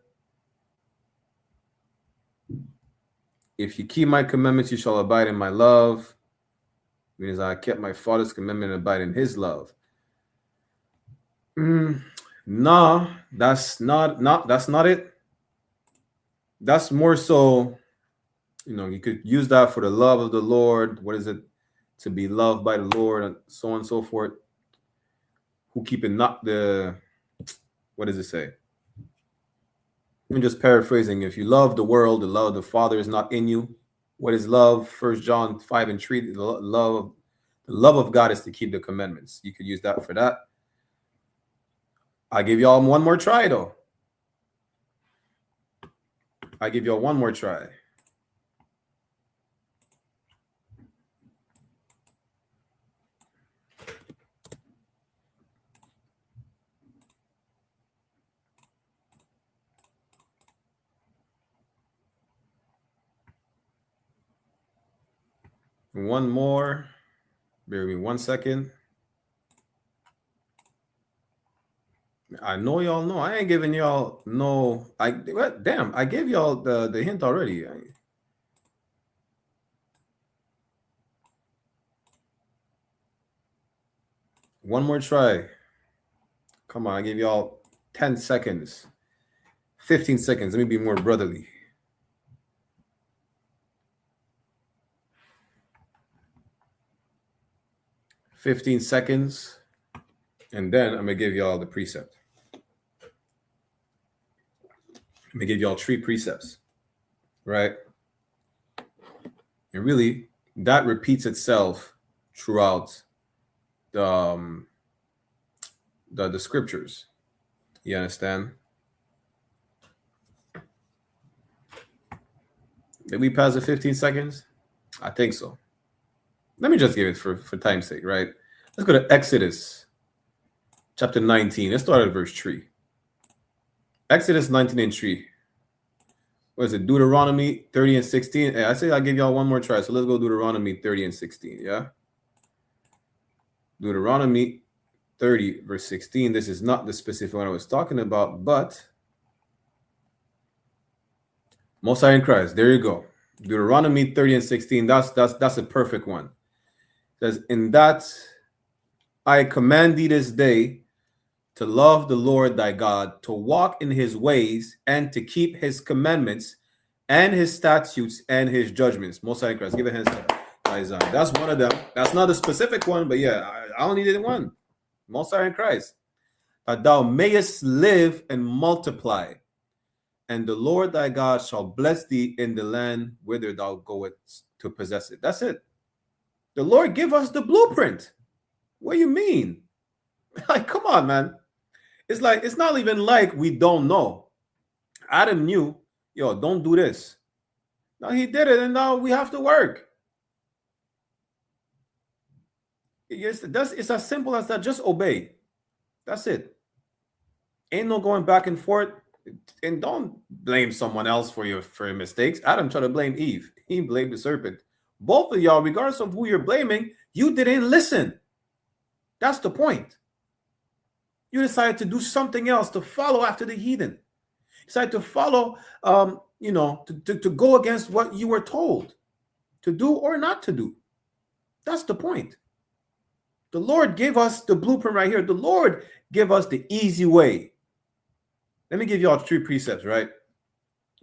if you keep my commandments, you shall abide in my love. Means I kept my Father's commandment and abide in his love. No, that's not it. That's more so, you could use that for the love of the Lord. What is it? To be loved by the Lord, and so on and so forth. Who keep it not the, what does it say? I'm just paraphrasing. If you love the world, the love of the Father is not in you. What is love? 1 John 5 and 3. The love of God is to keep the commandments. You could use that for that. I give y'all one more try, though. I give y'all one more try. One more. Bear with me 1 second. I know y'all know. I ain't giving y'all no. I gave y'all the hint already. One more try. Come on, I gave y'all 10 seconds. 15 seconds. Let me be more brotherly. "15 seconds, and then I'm gonna give y'all the precept. I'm gonna give y'all 3 precepts, right? And really, that repeats itself throughout the scriptures. You understand? Did we pass the 15 seconds? I think so. Let me just give it for time's sake, right? Let's go to Exodus chapter 19. Let's start at verse 3. Exodus 19 and 3. What is it? Deuteronomy 30 and 16. Hey, I say I'll give y'all one more try. So let's go Deuteronomy 30 and 16. Yeah. Deuteronomy 30 verse 16. This is not the specific one I was talking about, but Most High in Christ. There you go. Deuteronomy 30 and 16. That's a perfect one. It says, in that I command thee this day to love the Lord thy God, to walk in his ways, and to keep his commandments and his statutes and his judgments. Most High in Christ. Give a hand to Isaiah. That's one of them. That's not a specific one, but yeah, I only did one. Most High in Christ. That thou mayest live and multiply, and the Lord thy God shall bless thee in the land whither thou goest to possess it. That's it. The Lord give us the blueprint. What do you mean? Like, come on, man. It's like, it's not even like we don't know. Adam knew, yo, don't do this. Now he did it, and now we have to work. It's as simple as that. Just obey. That's it. Ain't no going back and forth. And don't blame someone else for your mistakes. Adam tried to blame Eve. He blamed the serpent. Both of y'all, regardless of who you're blaming, you didn't listen. That's the point. You decided to do something else, to follow after the heathen. You decided to follow, to go against what you were told to do or not to do. That's the point. The Lord gave us the blueprint right here. The Lord gave us the easy way. Let me give you all 3 precepts, right?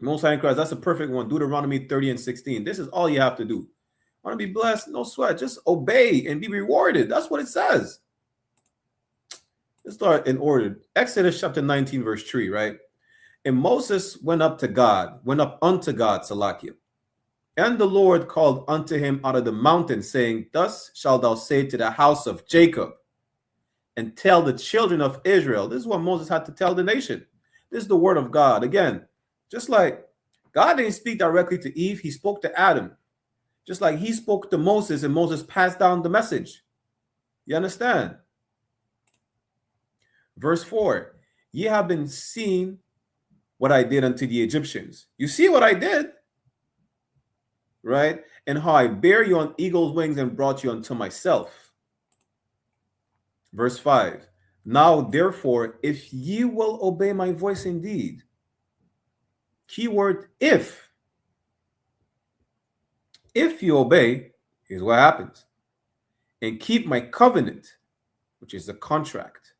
Most High in Christ, that's a perfect one. Deuteronomy 30 and 16. This is all you have to do. Want to be blessed? No sweat. Just obey and be rewarded. That's what it says. Let's start in order. Exodus chapter 19, verse 3, right? And Moses went up unto God, Salakia. And the Lord called unto him out of the mountain, saying, Thus shalt thou say to the house of Jacob, and tell the children of Israel. This is what Moses had to tell the nation. This is the word of God. Again, just like God didn't speak directly to Eve, he spoke to Adam. Just like he spoke to Moses, and Moses passed down the message. You understand? Verse 4, ye have been seen what I did unto the Egyptians. You see what I did? Right? And how I bear you on eagle's wings and brought you unto myself. Verse 5, now therefore, if ye will obey my voice indeed, keyword if you obey, here's what happens, and keep my covenant, which is the contract.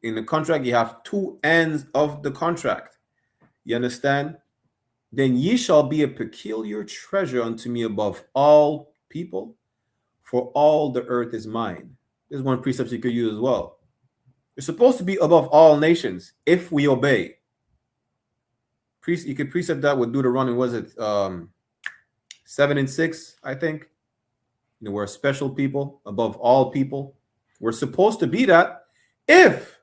In the contract, you have 2 ends of the contract. You understand? Then ye shall be a peculiar treasure unto me above all people, for all the earth is mine. There's one precept you could use as well. You're supposed to be above all nations if we obey. You could precept that with Deuteronomy, was it 7 and 6, I think. We're a special people above all people. We're supposed to be that if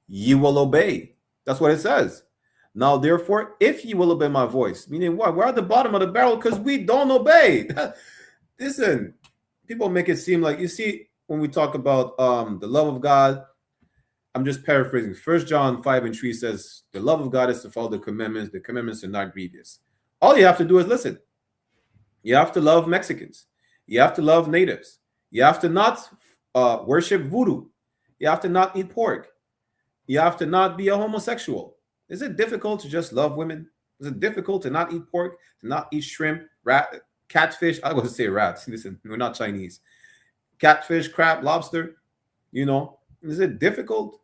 you will obey. That's what it says. Now, therefore, if you will obey my voice, meaning what? We're at the bottom of the barrel because we don't obey. Listen, people make it seem like, you see, when we talk about the love of God, I'm just paraphrasing. 1 John 5 and 3 says, the love of God is to follow the commandments. The commandments are not grievous. All you have to do is listen. You have to love Mexicans. You have to love natives. You have to not worship voodoo. You have to not eat pork. You have to not be a homosexual. Is it difficult to just love women? Is it difficult to not eat pork, to not eat shrimp, rat, catfish? I was going to say rats. Listen, we're not Chinese. Catfish, crab, lobster. Is it difficult?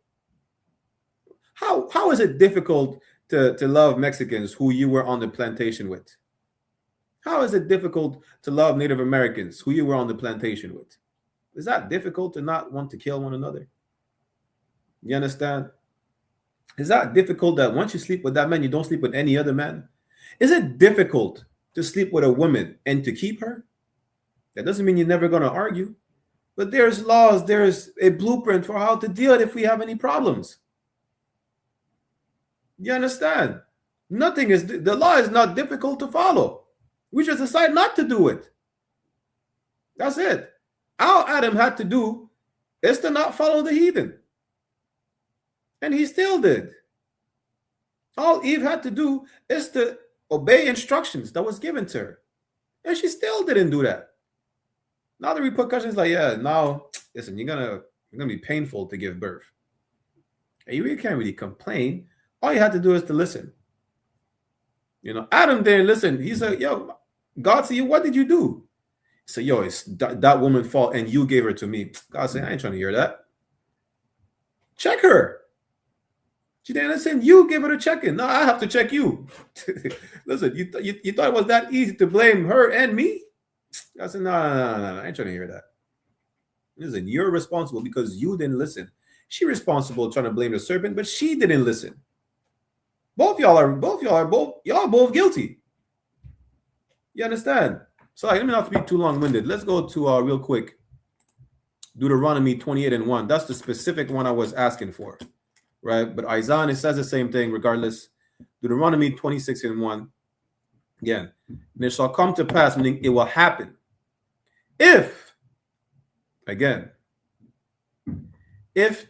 How is it difficult to love Mexicans who you were on the plantation with? How is it difficult to love Native Americans who you were on the plantation with? Is that difficult to not want to kill one another? You understand? Is that difficult that once you sleep with that man, you don't sleep with any other man? Is it difficult to sleep with a woman and to keep her? That doesn't mean you're never going to argue. But there's laws, there's a blueprint for how to deal if we have any problems. You understand? The law is not difficult to follow. We just decide not to do it. That's it. All Adam had to do is to not follow the heathen. And he still did. All Eve had to do is to obey instructions that was given to her. And she still didn't do that. Now the repercussions now, listen, you're gonna be painful to give birth. And you really can't really complain. All you had to do is to listen. Adam didn't listen. He said, yo, God said, what did you do? He said, yo, it's that woman's fault and you gave her to me. God said, I ain't trying to hear that. Check her. She didn't listen. You give her a check-in. No, I have to check you. Listen, you thought it was that easy to blame her and me? I said, no, I ain't trying to hear that. Listen, you're responsible because you didn't listen. She's responsible trying to blame the serpent, but she didn't listen. Y'all are both guilty. You understand? So let me not be too long-winded. Let's go to real quick Deuteronomy 28:1. That's the specific one I was asking for, right? But Isaiah, it says the same thing regardless. Deuteronomy 26:1. Again, and it shall come to pass, meaning it will happen. If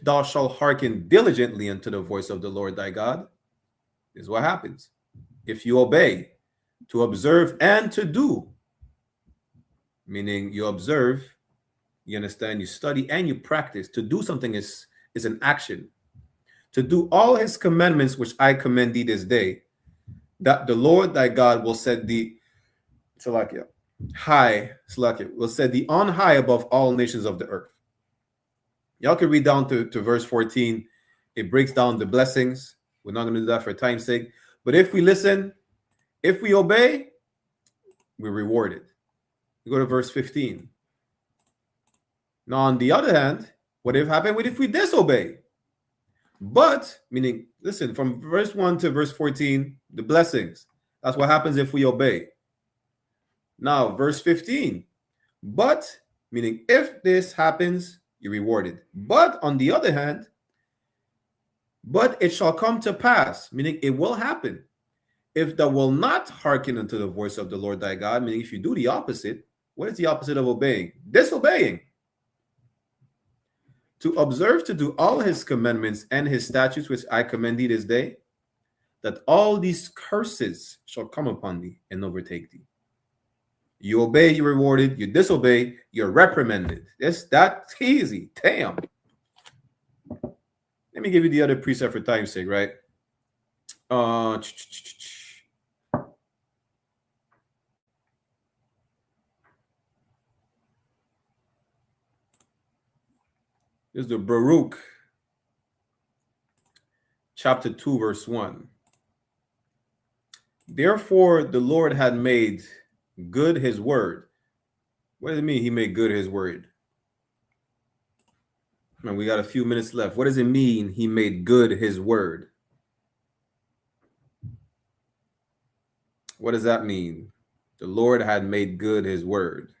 thou shalt hearken diligently unto the voice of the Lord thy God, this is what happens. If you obey, to observe and to do, meaning you observe, you understand, you study, and you practice. To do something is an action. To do all his commandments which I command thee this day, that the Lord thy God will set thee will set thee on high above all nations of the earth. Y'all can read down to verse 14. It breaks down the blessings. We're not going to do that for time's sake. But if we listen, if we obey, we're rewarded. We go to verse 15. Now, on the other hand, what if happened if we disobey? But, meaning, listen, from verse 1 to verse 14, the blessings. That's what happens if we obey. Now, verse 15. But, meaning, if this happens, you're rewarded. But, on the other hand, but it shall come to pass, meaning it will happen. If thou will not hearken unto the voice of the Lord thy God, meaning if you do the opposite, what is the opposite of obeying? Disobeying. To observe to do all his commandments and his statutes which I command thee this day, that all these curses shall come upon thee and overtake thee. You obey, you're rewarded. You disobey, you're reprimanded. That's easy. Damn. Let me give you the other precept for time's sake, right? This is the Baruch, chapter 2, verse 1. Therefore, the Lord had made good his word. What does it mean he made good his word? Man, we got a few minutes left. What does it mean he made good his word? What does that mean? The Lord had made good his word.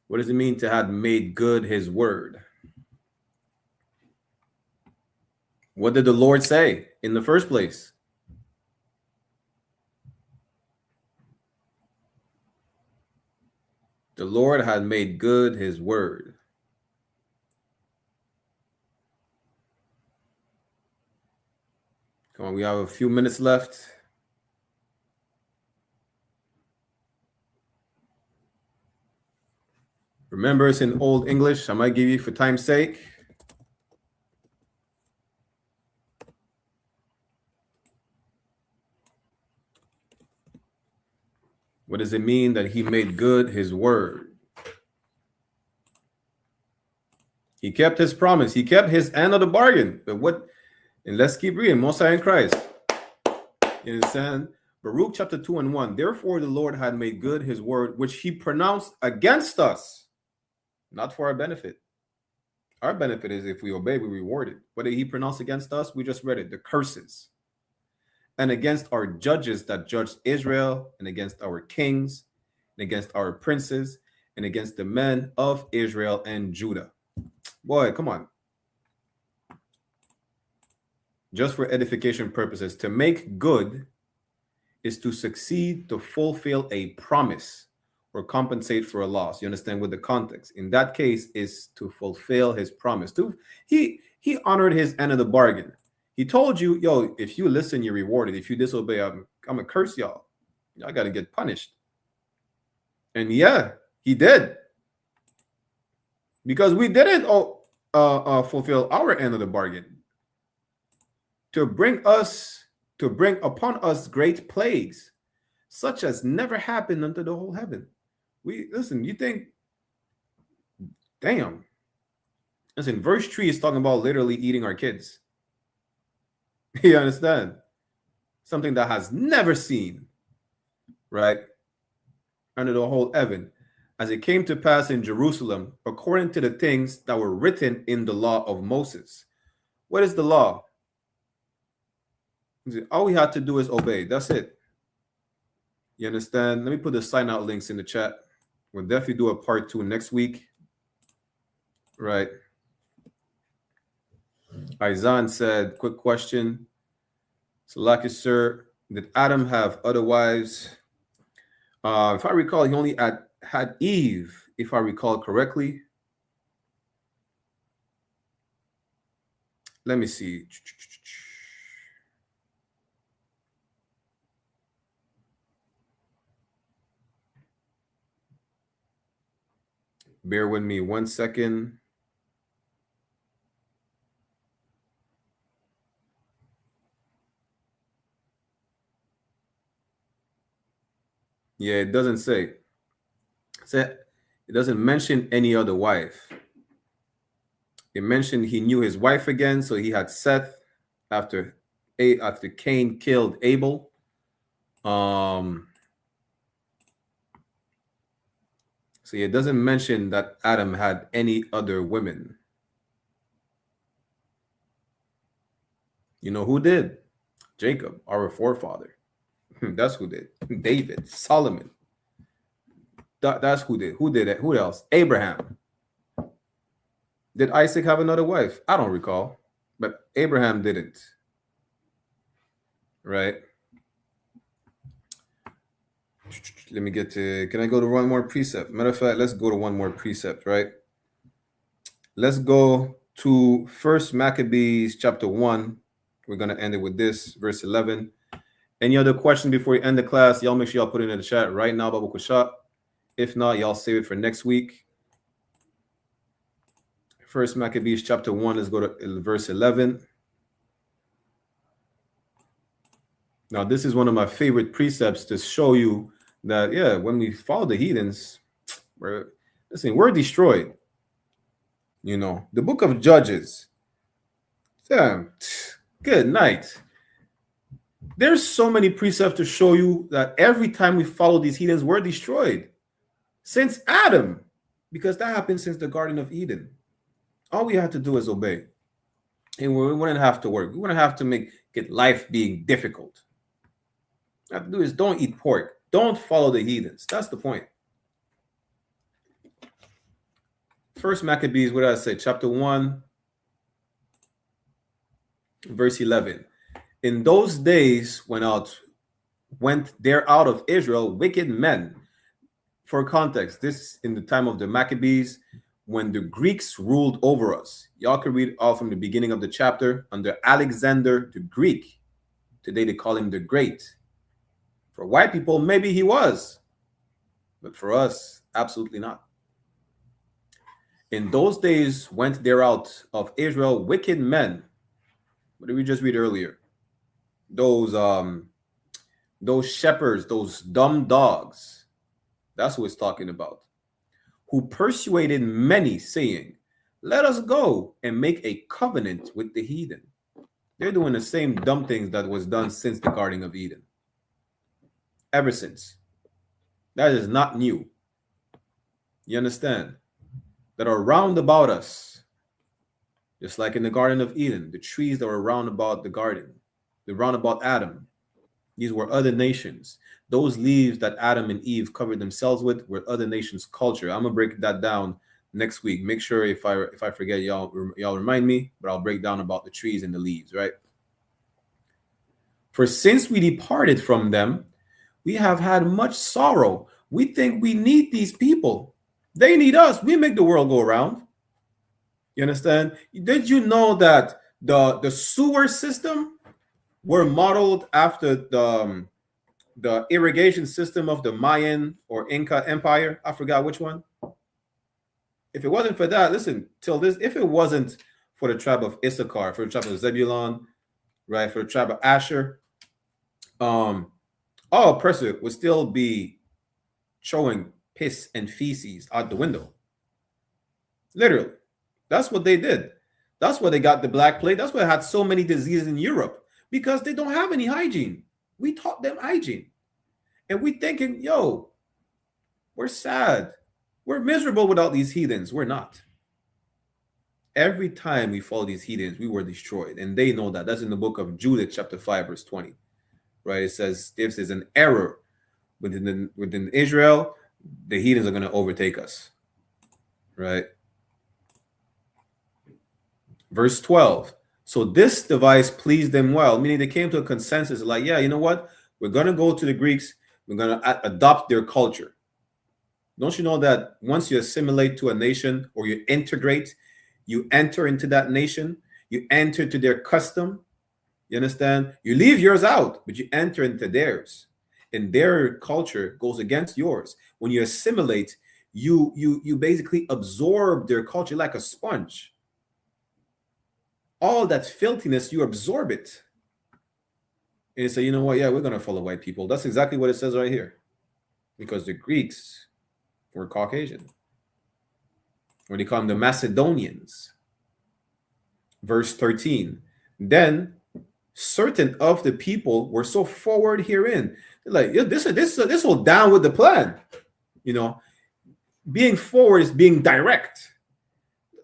What does it mean to have made good his word? What did the Lord say in the first place? The Lord had made good his word. Come on, we have a few minutes left. Remember, it's in Old English. I might give you for time's sake. What does it mean that he made good his word? He kept his promise. He kept his end of the bargain. But what? And let's keep reading. Most High in Christ. You understand? Baruch chapter 2 and 1. Therefore, the Lord had made good his word, which he pronounced against us. Not for our benefit. Our benefit is if we obey, we're rewarded. What did he pronounce against us? We just read it. The curses. And against our judges that judged Israel, and against our kings, and against our princes, and against the men of Israel and Judah. Boy, come on. Just for edification purposes, to make good is to succeed, to fulfill a promise, or compensate for a loss. You understand with the context. In that case, is to fulfill his promise. He honored his end of the bargain. He told you, yo, if you listen, you're rewarded. If you disobey, I'm gonna curse y'all. Y'all got to get punished. And yeah, he did. Because we didn't fulfill our end of the bargain. To bring upon us great plagues, such as never happened unto the whole heaven. Listen, you think, damn. Listen, verse 3 is talking about literally eating our kids. You understand? Something that has never seen, right? Under the whole heaven. as it came to pass in Jerusalem, according to the things that were written in the law of Moses. What is the law? All we had to do is obey. That's it. You understand? Let me put the sign out links in the chat. We'll definitely do a part 2 next week. Right. Izan said, quick question. Salaki, sir, did Adam have other wives? If I recall, he only had Eve, if I recall correctly. Let me see. Bear with me 1 second. Yeah, it doesn't say. It doesn't mention any other wife. It mentioned he knew his wife again, so he had Seth after Cain killed Abel. So it doesn't mention that Adam had any other women. You know who did? Jacob, our forefather. That's who did. David, Solomon. That's who did. Who did it? Who else? Abraham. Did Isaac have another wife? I don't recall, but Abraham didn't. Right? Let me get to, can I go to one more precept? Matter of fact, let's go to one more precept, right? Let's go to 1 Maccabees chapter 1. We're going to end it with this, verse 11. Any other question before we end the class? Y'all make sure y'all put it in the chat right now, Babu Kushat. If not, y'all save it for next week. 1 Maccabees chapter 1, let's go to verse 11. Now, this is one of my favorite precepts to show you that, yeah, when we follow the heathens, we're destroyed. You know, the book of Judges. Damn, good night. There's so many precepts to show you that every time we follow these heathens, we're destroyed. Since Adam, because that happened since the Garden of Eden. All we have to do is obey. And we wouldn't have to work. We wouldn't have to get life being difficult. What we have to do is don't eat pork. Don't follow the heathens. That's the point. 1 Maccabees, what did I say? Chapter 1, verse 11. In those days went there out of Israel wicked men. For context, this in the time of the Maccabees, when the Greeks ruled over us. Y'all can read all from the beginning of the chapter under Alexander the Greek. Today they call him the Great. For white people, maybe he was. But for us, absolutely not. In those days went there out of Israel wicked men. What did we just read earlier? Those shepherds, those dumb dogs. That's what it's talking about. Who persuaded many, saying, let us go and make a covenant with the heathen. They're doing the same dumb things that was done since the Garden of Eden. Ever since. That is not new. You understand? That are round about us. Just like in the Garden of Eden, the trees that were round about the garden, the round about Adam. These were other nations. Those leaves that Adam and Eve covered themselves with were other nations' culture. I'm gonna break that down next week. Make sure if I forget, y'all remind me. But I'll break down about the trees and the leaves, right? For since we departed from them, we have had much sorrow. We think we need these people. They need us. We make the world go around. You understand? Did you know that the sewer system were modeled after the irrigation system of the Mayan or Inca Empire? I forgot which one. If it wasn't for that, listen, if it wasn't for the tribe of Issachar, for the tribe of Zebulon, right, for the tribe of Asher, all a person would still be throwing piss and feces out the window. Literally. That's what they did. That's why they got the Black Plague. That's why they had so many diseases in Europe, because they don't have any hygiene. We taught them hygiene. And we thinking, yo, we're sad. We're miserable without these heathens. We're not. Every time we follow these heathens, we were destroyed. And they know that. That's in the book of Judith, chapter 5, verse 20. Right? It says, if there's an error within Israel, the heathens are going to overtake us. Right? Verse 12. So this device pleased them well, meaning they came to a consensus like, yeah, you know what? We're going to go to the Greeks. We're going to adopt their culture. Don't you know that once you assimilate to a nation or you integrate, you enter into that nation, you enter into their custom. You understand? You leave yours out, but you enter into theirs. And their culture goes against yours. When you assimilate, you basically absorb their culture like a sponge. All that filthiness, you absorb it. And you say, you know what? Yeah, we're going to follow white people. That's exactly what it says right here. Because the Greeks were Caucasian. Or they call them the Macedonians. Verse 13. Then certain of the people were so forward herein. They're like, yeah, this will down with the plan. You know, being forward is being direct.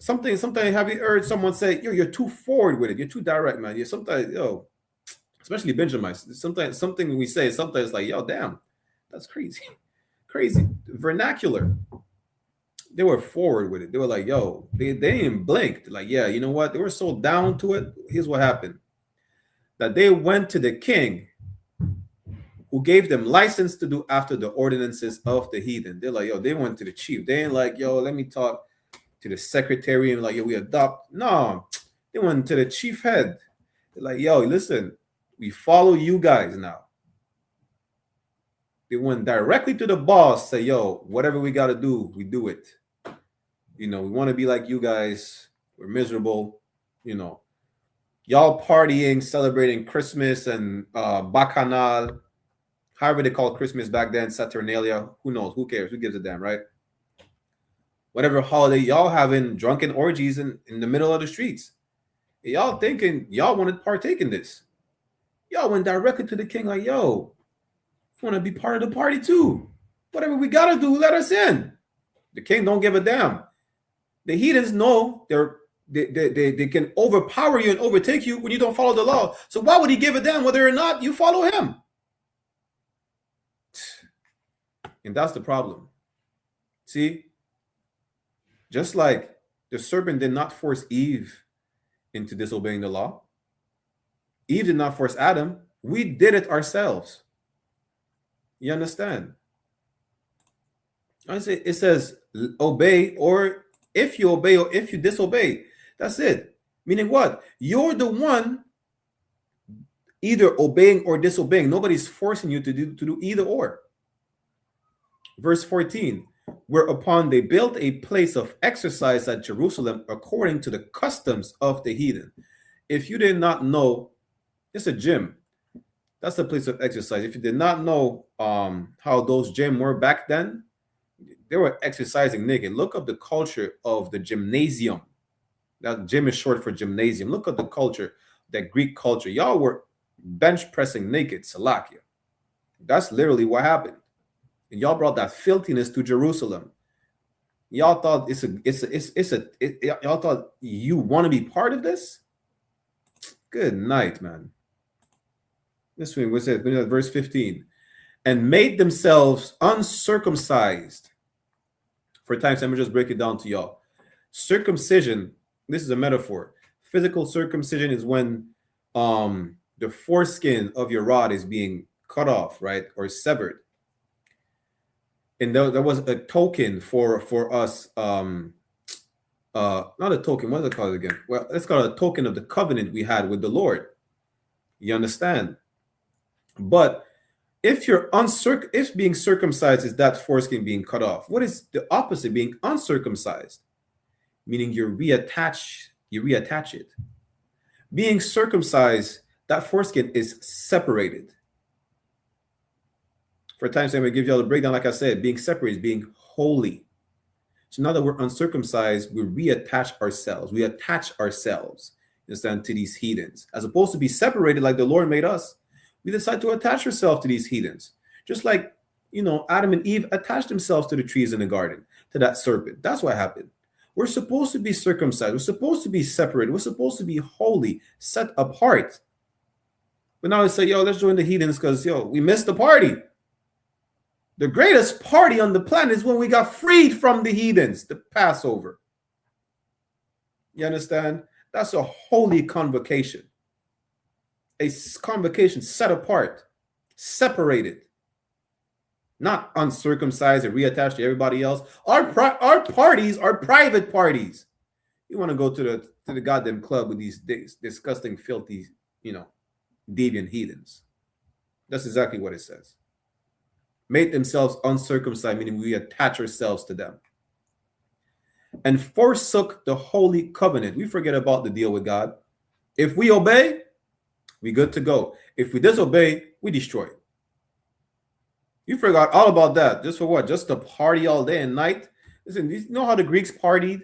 Sometimes have you heard someone say, you're too forward with it. You're too direct, man. You're sometimes, especially Benjamites. Sometimes something we say, sometimes like, yo, damn, that's crazy. Crazy. Vernacular. They were forward with it. They were like, yo, they didn't blink. Like, yeah, you know what? They were so down to it. Here's what happened. That they went to the king who gave them license to do after the ordinances of the heathen. They're like, yo, they went to the chief. They ain't like, yo, let me talk to the secretary and like, yo, we adopt. No, they went to the chief head. They're like, yo, listen, we follow you guys now. They went directly to the boss, say, yo, whatever we got to do, we do it. You know, we want to be like you guys. We're miserable. You know, y'all partying, celebrating Christmas and Bacchanal, however they called Christmas back then, Saturnalia. Who knows? Who cares? Who gives a damn, right? Whatever holiday, y'all having drunken orgies in the middle of the streets. Y'all thinking y'all want to partake in this. Y'all went directly to the king like, yo, want to be part of the party too. Whatever we got to do, let us in. The king don't give a damn. The heathens know they can overpower you and overtake you when you don't follow the law. So why would he give a damn whether or not you follow him? And that's the problem. See, just like the serpent did not force Eve into disobeying the law, Eve did not force Adam. We did it ourselves. You understand? It says obey, or if you obey or if you disobey. That's it. Meaning what? You're the one either obeying or disobeying. Nobody's forcing you to do either or. Verse 14, whereupon they built a place of exercise at Jerusalem according to the customs of the heathen. If you did not know, it's a gym. That's a place of exercise. If you did not know how those gyms were back then, they were exercising naked. Look up the culture of the gymnasium. That gym is short for gymnasium. Look at the culture, that Greek culture. Y'all were bench pressing naked, Salakia. That's literally what happened. And y'all brought that filthiness to Jerusalem. Y'all thought y'all thought you want to be part of this? Good night, man. This one was it, verse 15. And made themselves uncircumcised. For times, let me just break it down to y'all. Circumcision, this is a metaphor. Physical circumcision is when the foreskin of your rod is being cut off, right? Or severed. And there was a token for us, not a token, what is it called again? Well, let's call it a token of the covenant we had with the Lord. You understand? But if if being circumcised is that foreskin being cut off, what is the opposite, being uncircumcised? Meaning you reattach it. Being circumcised, that foreskin is separated. For times I'm going to give you all the breakdown, like I said, being separated is being holy. So now that we're uncircumcised, we reattach ourselves. We attach ourselves, understand, to these heathens. As opposed to be separated like the Lord made us, we decide to attach ourselves to these heathens. Just like, Adam and Eve attached themselves to the trees in the garden. to that serpent. That's what happened. We're supposed to be circumcised. We're supposed to be separated. We're supposed to be holy, set apart. But now we say, yo, let's join the heathens because, yo, we missed the party. The greatest party on the planet is when we got freed from the heathens, the Passover. You understand? That's a holy convocation. A convocation set apart, separated, not uncircumcised and reattached to everybody else. Our parties are private parties. You want to go to the goddamn club with these disgusting, filthy, deviant heathens. That's exactly what it says. Made themselves uncircumcised, meaning we attach ourselves to them. And forsook the holy covenant. We forget about the deal with God. If we obey, we good to go. If we disobey, we destroy. You forgot all about that. Just for what? Just to party all day and night? Listen, you know how the Greeks partied?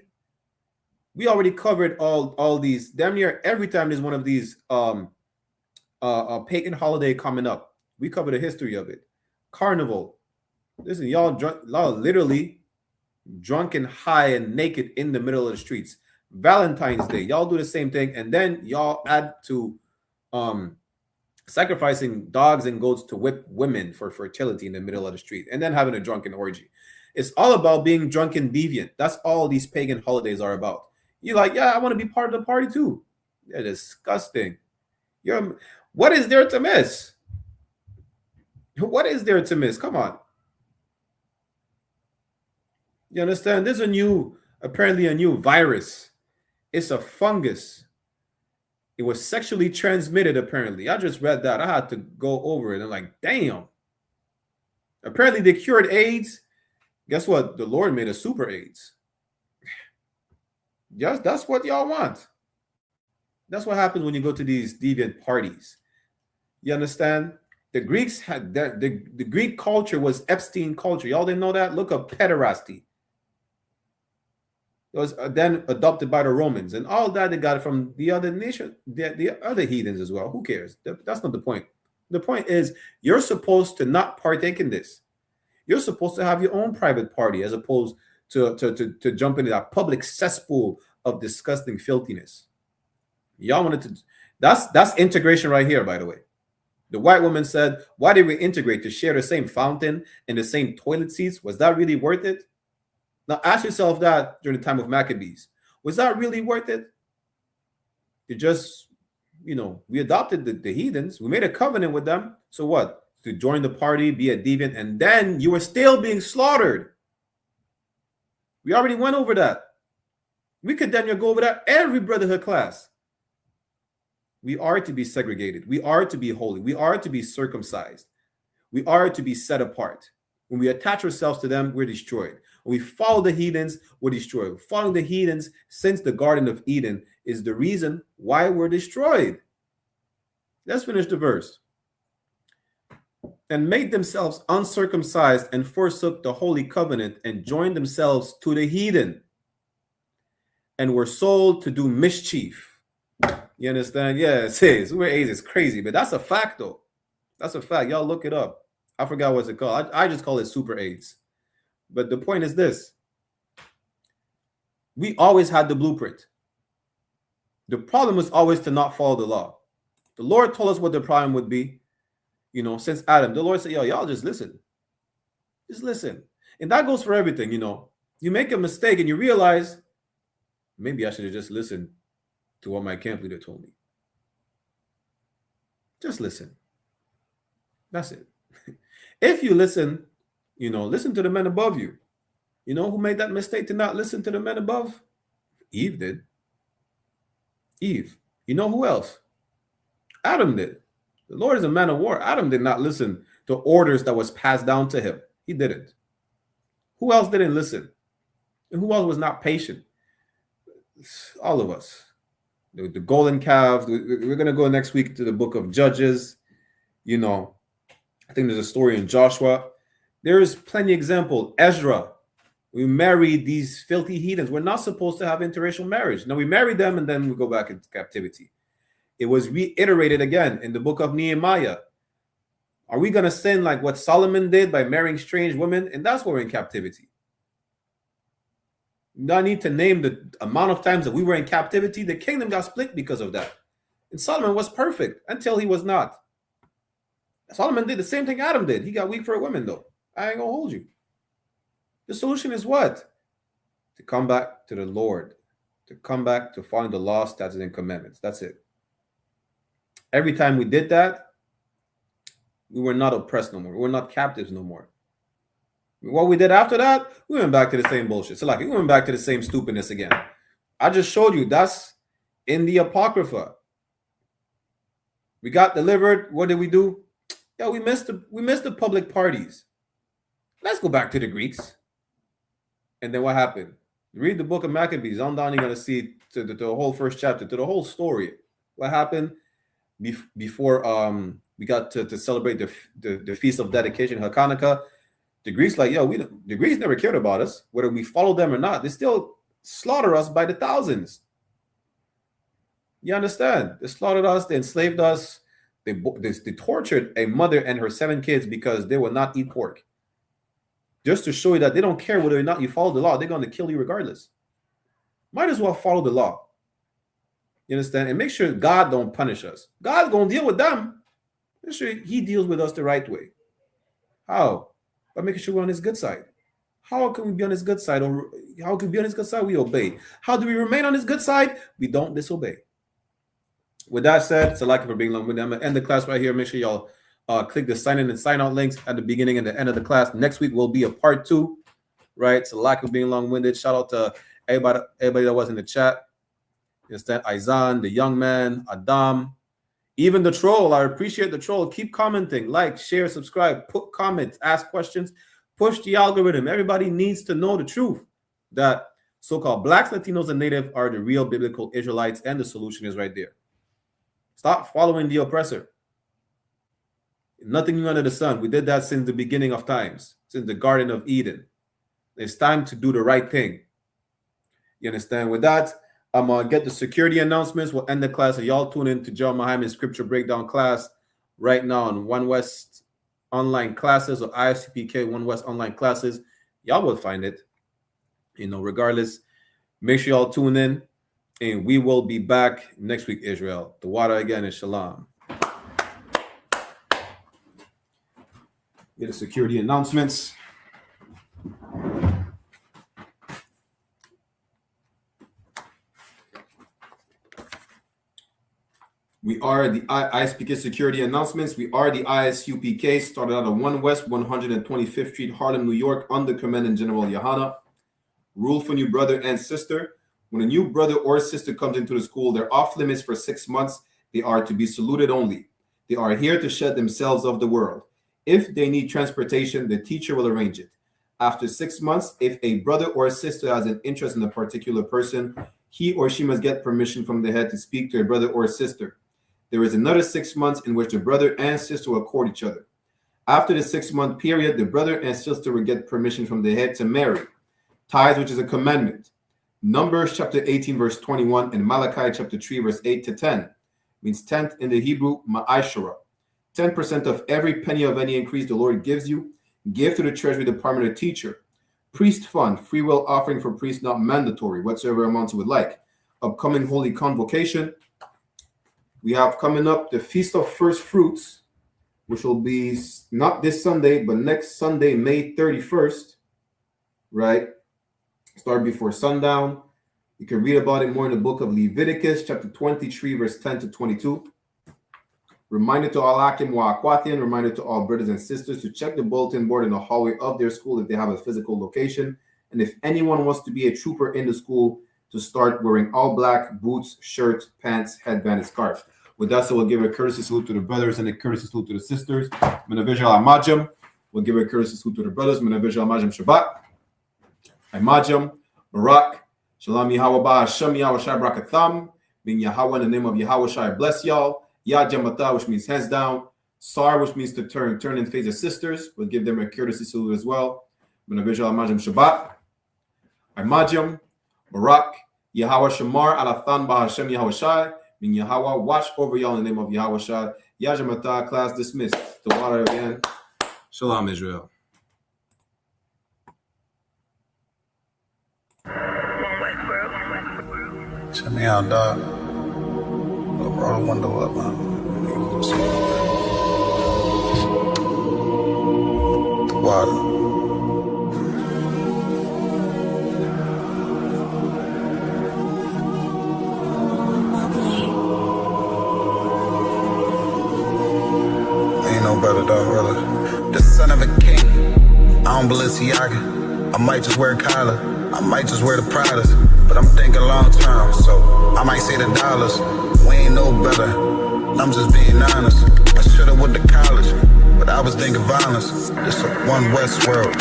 We already covered all these. Damn near every time there's one of these pagan holiday coming up, we cover the history of it. Carnival. Listen, y'all literally drunk and high and naked in the middle of the streets. Valentine's Day, y'all do the same thing, and then y'all add to sacrificing dogs and goats to whip women for fertility in the middle of the street, and then having a drunken orgy. It's all about being drunk and deviant. That's all these pagan holidays are about. You're like, yeah, I want to be part of the party too. They're disgusting. What is there to miss? What is there to miss? Come on. You understand? There's apparently a new virus. It's a fungus. It was sexually transmitted, apparently. I just read that. I had to go over it. I'm like, damn. Apparently they cured AIDS. Guess what? The Lord made a super AIDS. Yes, that's what y'all want. That's what happens when you go to these deviant parties. You understand? The Greeks had that. The Greek culture was Epstein culture. Y'all didn't know that? Look up pederasty. It was then adopted by the Romans, and all that they got from the other nation, the other heathens as well. Who cares? That's not the point. The point is you're supposed to not partake in this. You're supposed to have your own private party as opposed to jump into that public cesspool of disgusting filthiness. Y'all wanted to. That's integration right here, by the way. The white woman said, "Why did we integrate to share the same fountain and the same toilet seats? Was that really worth it?" Now ask yourself that during the time of Maccabees. Was that really worth it? You just, we adopted the heathens. We made a covenant with them. So what? To join the party, be a deviant, and then you were still being slaughtered. We already went over that. We could then go over that every brotherhood class. We are to be segregated. We are to be holy. We are to be circumcised. We are to be set apart. When we attach ourselves to them, we're destroyed. When we follow the heathens, we're destroyed. Following the heathens since the Garden of Eden is the reason why we're destroyed. Let's finish the verse. And made themselves uncircumcised and forsook the holy covenant and joined themselves to the heathen and were sold to do mischief. You understand? Yeah, it says super AIDS is crazy, but that's a fact though. That's a fact. Y'all look it up. I forgot what's it called. I just call it super AIDS. But the point is this. We always had the blueprint. The problem was always to not follow the law. The Lord told us what the problem would be. Since Adam, the Lord said, yo, y'all just listen. Just listen. And that goes for everything, You make a mistake and you realize, maybe I should have just listened to what my camp leader told me. Just listen. That's it. If you listen, listen to the men above you. You know who made that mistake to not listen to the men above? Eve did. Eve. You know who else? Adam did. The Lord is a man of war. Adam did not listen to orders that was passed down to him. He didn't. Who else didn't listen? And who else was not patient? All of us. The golden calf. We're going to go next week to the book of Judges. I think there's a story in Joshua. There is plenty of example. Ezra. We married these filthy heathens. We're not supposed to have interracial marriage. Now we marry them and then we go back into captivity. It was reiterated again in the book of Nehemiah. Are we going to sin like what Solomon did by marrying strange women? And that's why we're in captivity. No need to name the amount of times that we were in captivity. The kingdom got split because of that. And Solomon was perfect until he was not. Solomon did the same thing Adam did. He got weak for women, though. I ain't gonna hold you. The solution is what? To come back to the Lord. To come back to following the law, statutes, and commandments. That's it. Every time we did that, we were not oppressed no more. We were not captives no more. What we did after that, we went back to the same bullshit. So like we went back to the same stupidness again. I just showed you that's in the Apocrypha. We got delivered. What did we do? Yeah, we missed the public parties. Let's go back to the Greeks. And then what happened? Read the book of Maccabees. On down, you're gonna see to the whole first chapter, to the whole story. What happened before we got to celebrate the feast of dedication, Hanukkah. The Greeks the Greeks never cared about us, whether we followed them or not. They still slaughter us by the thousands. You understand? They slaughtered us, they enslaved us, they tortured a mother and her 7 kids because they would not eat pork. Just to show you that they don't care whether or not you follow the law, they're going to kill you regardless. Might as well follow the law. You understand? And make sure God don't punish us. God's going to deal with them. Make sure he deals with us the right way. How? By making sure we're on his good side. How can we be on his good side? Or how can we be on his good side? We obey. How do we remain on his good side? We don't disobey. With that said, it's a like for being long-winded. I'm going to end the class right here. Make sure y'all click the sign in and sign out links at the beginning and the end of the class. Next week will be a part 2, right? It's a like for being long-winded. Shout out to everybody that was in the chat. You understand? Aizan, the young man, Adam, even the troll. I appreciate the troll. Keep commenting, like, share, subscribe, put comments, ask questions, push the algorithm. Everybody needs to know the truth that so-called blacks, Latinos, and Native are the real biblical Israelites, and the solution is right there. Stop following the oppressor. Nothing new under the sun. We did that since the beginning of times, since the Garden of Eden. It's time to do the right thing. You understand? With that, I'm going to get the security announcements. We'll end the class. So y'all tune in to John Muhammad's Scripture Breakdown class right now on One West online classes or I.S.U.P.K. One West online classes. Y'all will find it. Regardless, make sure y'all tune in. And we will be back next week, Israel. The water again is Shalom. Get the security announcements. We are the I.S.U.P.K. security announcements. We are the I.S.U.P.K. Started out of 1 West 125th Street, Harlem, New York, under Commandant General YAHANNA. Rule for new brother and sister. When a new brother or sister comes into the school, they're off limits for 6 months. They are to be saluted only. They are here to shed themselves of the world. If they need transportation, the teacher will arrange it. After 6 months, if a brother or a sister has an interest in a particular person, he or she must get permission from the head to speak to a brother or a sister. There is another 6 months in which the brother and sister will court each other. After the 6-month period, the brother and sister will get permission from the head to marry. Tithes, which is a commandment. Numbers chapter 18, verse 21, and Malachi chapter 3, verse 8 to 10. Means tenth in the Hebrew, ma'ashara. 10% of every penny of any increase the Lord gives you, give to the treasury department or teacher. Priest fund, free will offering for priests, not mandatory, whatsoever amount you would like. Upcoming holy convocation. We have coming up the Feast of First Fruits, which will be not this Sunday, but next Sunday, May 31st, right? Start before sundown. You can read about it more in the book of Leviticus, chapter 23, verse 10 to 22. Reminder to all Akim wa Akwathian, reminder to all brothers and sisters to check the bulletin board in the hallway of their school if they have a physical location. And if anyone wants to be a trooper in the school, to start wearing all black, boots, shirt, pants, headband, and scarf. With that, so we'll give a courtesy salute to the brothers and a courtesy salute to the sisters. Menavijal Amajam. We'll give a courtesy salute to the brothers. Menavijal Amajam Shabbat. Amajam, Barak, Shalom Yahweh Hashem Yahweh Shai Brakatham. Being Yahweh in the name of Yahweh Shai bless y'all. Yah Jamata, which means hands down. Sar, which means to turn and face the sisters. We'll give them a courtesy salute as well. Menavijal Amajam Shabbat. Amajam, Barak, Yahweh Shamar Alathan Ba Hashem Yahweh Shai. Being Yahweh, watch over y'all in the name of Yahweh Shai. Yah Jamata, class dismissed. The water again. Shalom, Israel. Check me out, dog. Roll the window up, man. The water. Ain't no better, dog, brother. The son of a king. I don't Balenciaga. I might just wear Kyla. I might just wear the Pradas. But I'm thinking long term, so I might say the dollars. We ain't no better. I'm just being honest. I should've went to college, but I was thinking violence. It's a one West world.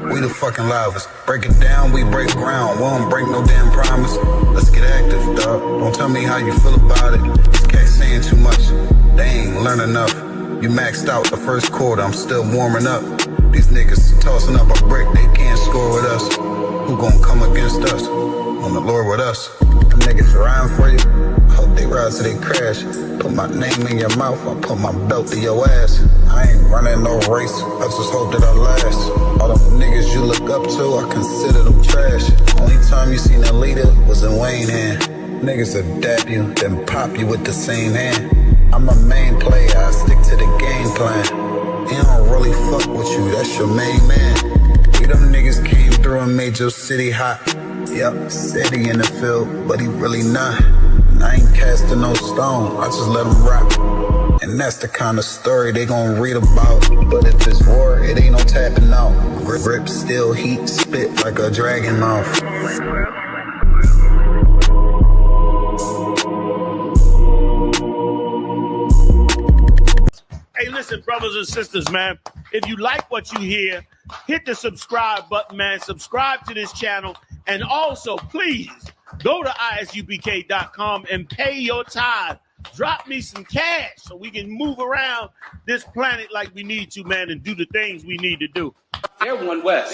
We the fucking livest. Break it down, we break ground. We don't break no damn promise. Let's get active, dog. Don't tell me how you feel about it. These cats saying too much. They ain't learn enough. You maxed out the first quarter, I'm still warming up. These niggas tossing up a brick, they can't score with us. Who gon' come against us? On the Lord with us. Them niggas riding for you. Hope they ride till they crash. Put my name in your mouth, I put my belt to your ass. I ain't running no race, I just hope that I last. All them niggas you look up to, I consider them trash. Only time you seen a leader was in Wayne hand. Niggas will dap you, then pop you with the same hand. I'm a main player, I stick to the game plan. He don't really fuck with you, that's your main man. We them niggas came through and made your city hot. Yup, said he in the field, but he really not. I ain't casting no stone, I just let him rock. And that's the kind of story they gon' read about. But if it's war, it ain't no tapping out. Grip still heat, spit like a dragon mouth. Hey, listen, brothers and sisters, man. If you like what you hear, hit the subscribe button, man. Subscribe to this channel. And also, please, go to isupk.com and pay your tithe. Drop me some cash so we can move around this planet like we need to, man, and do the things we need to do. They're one West.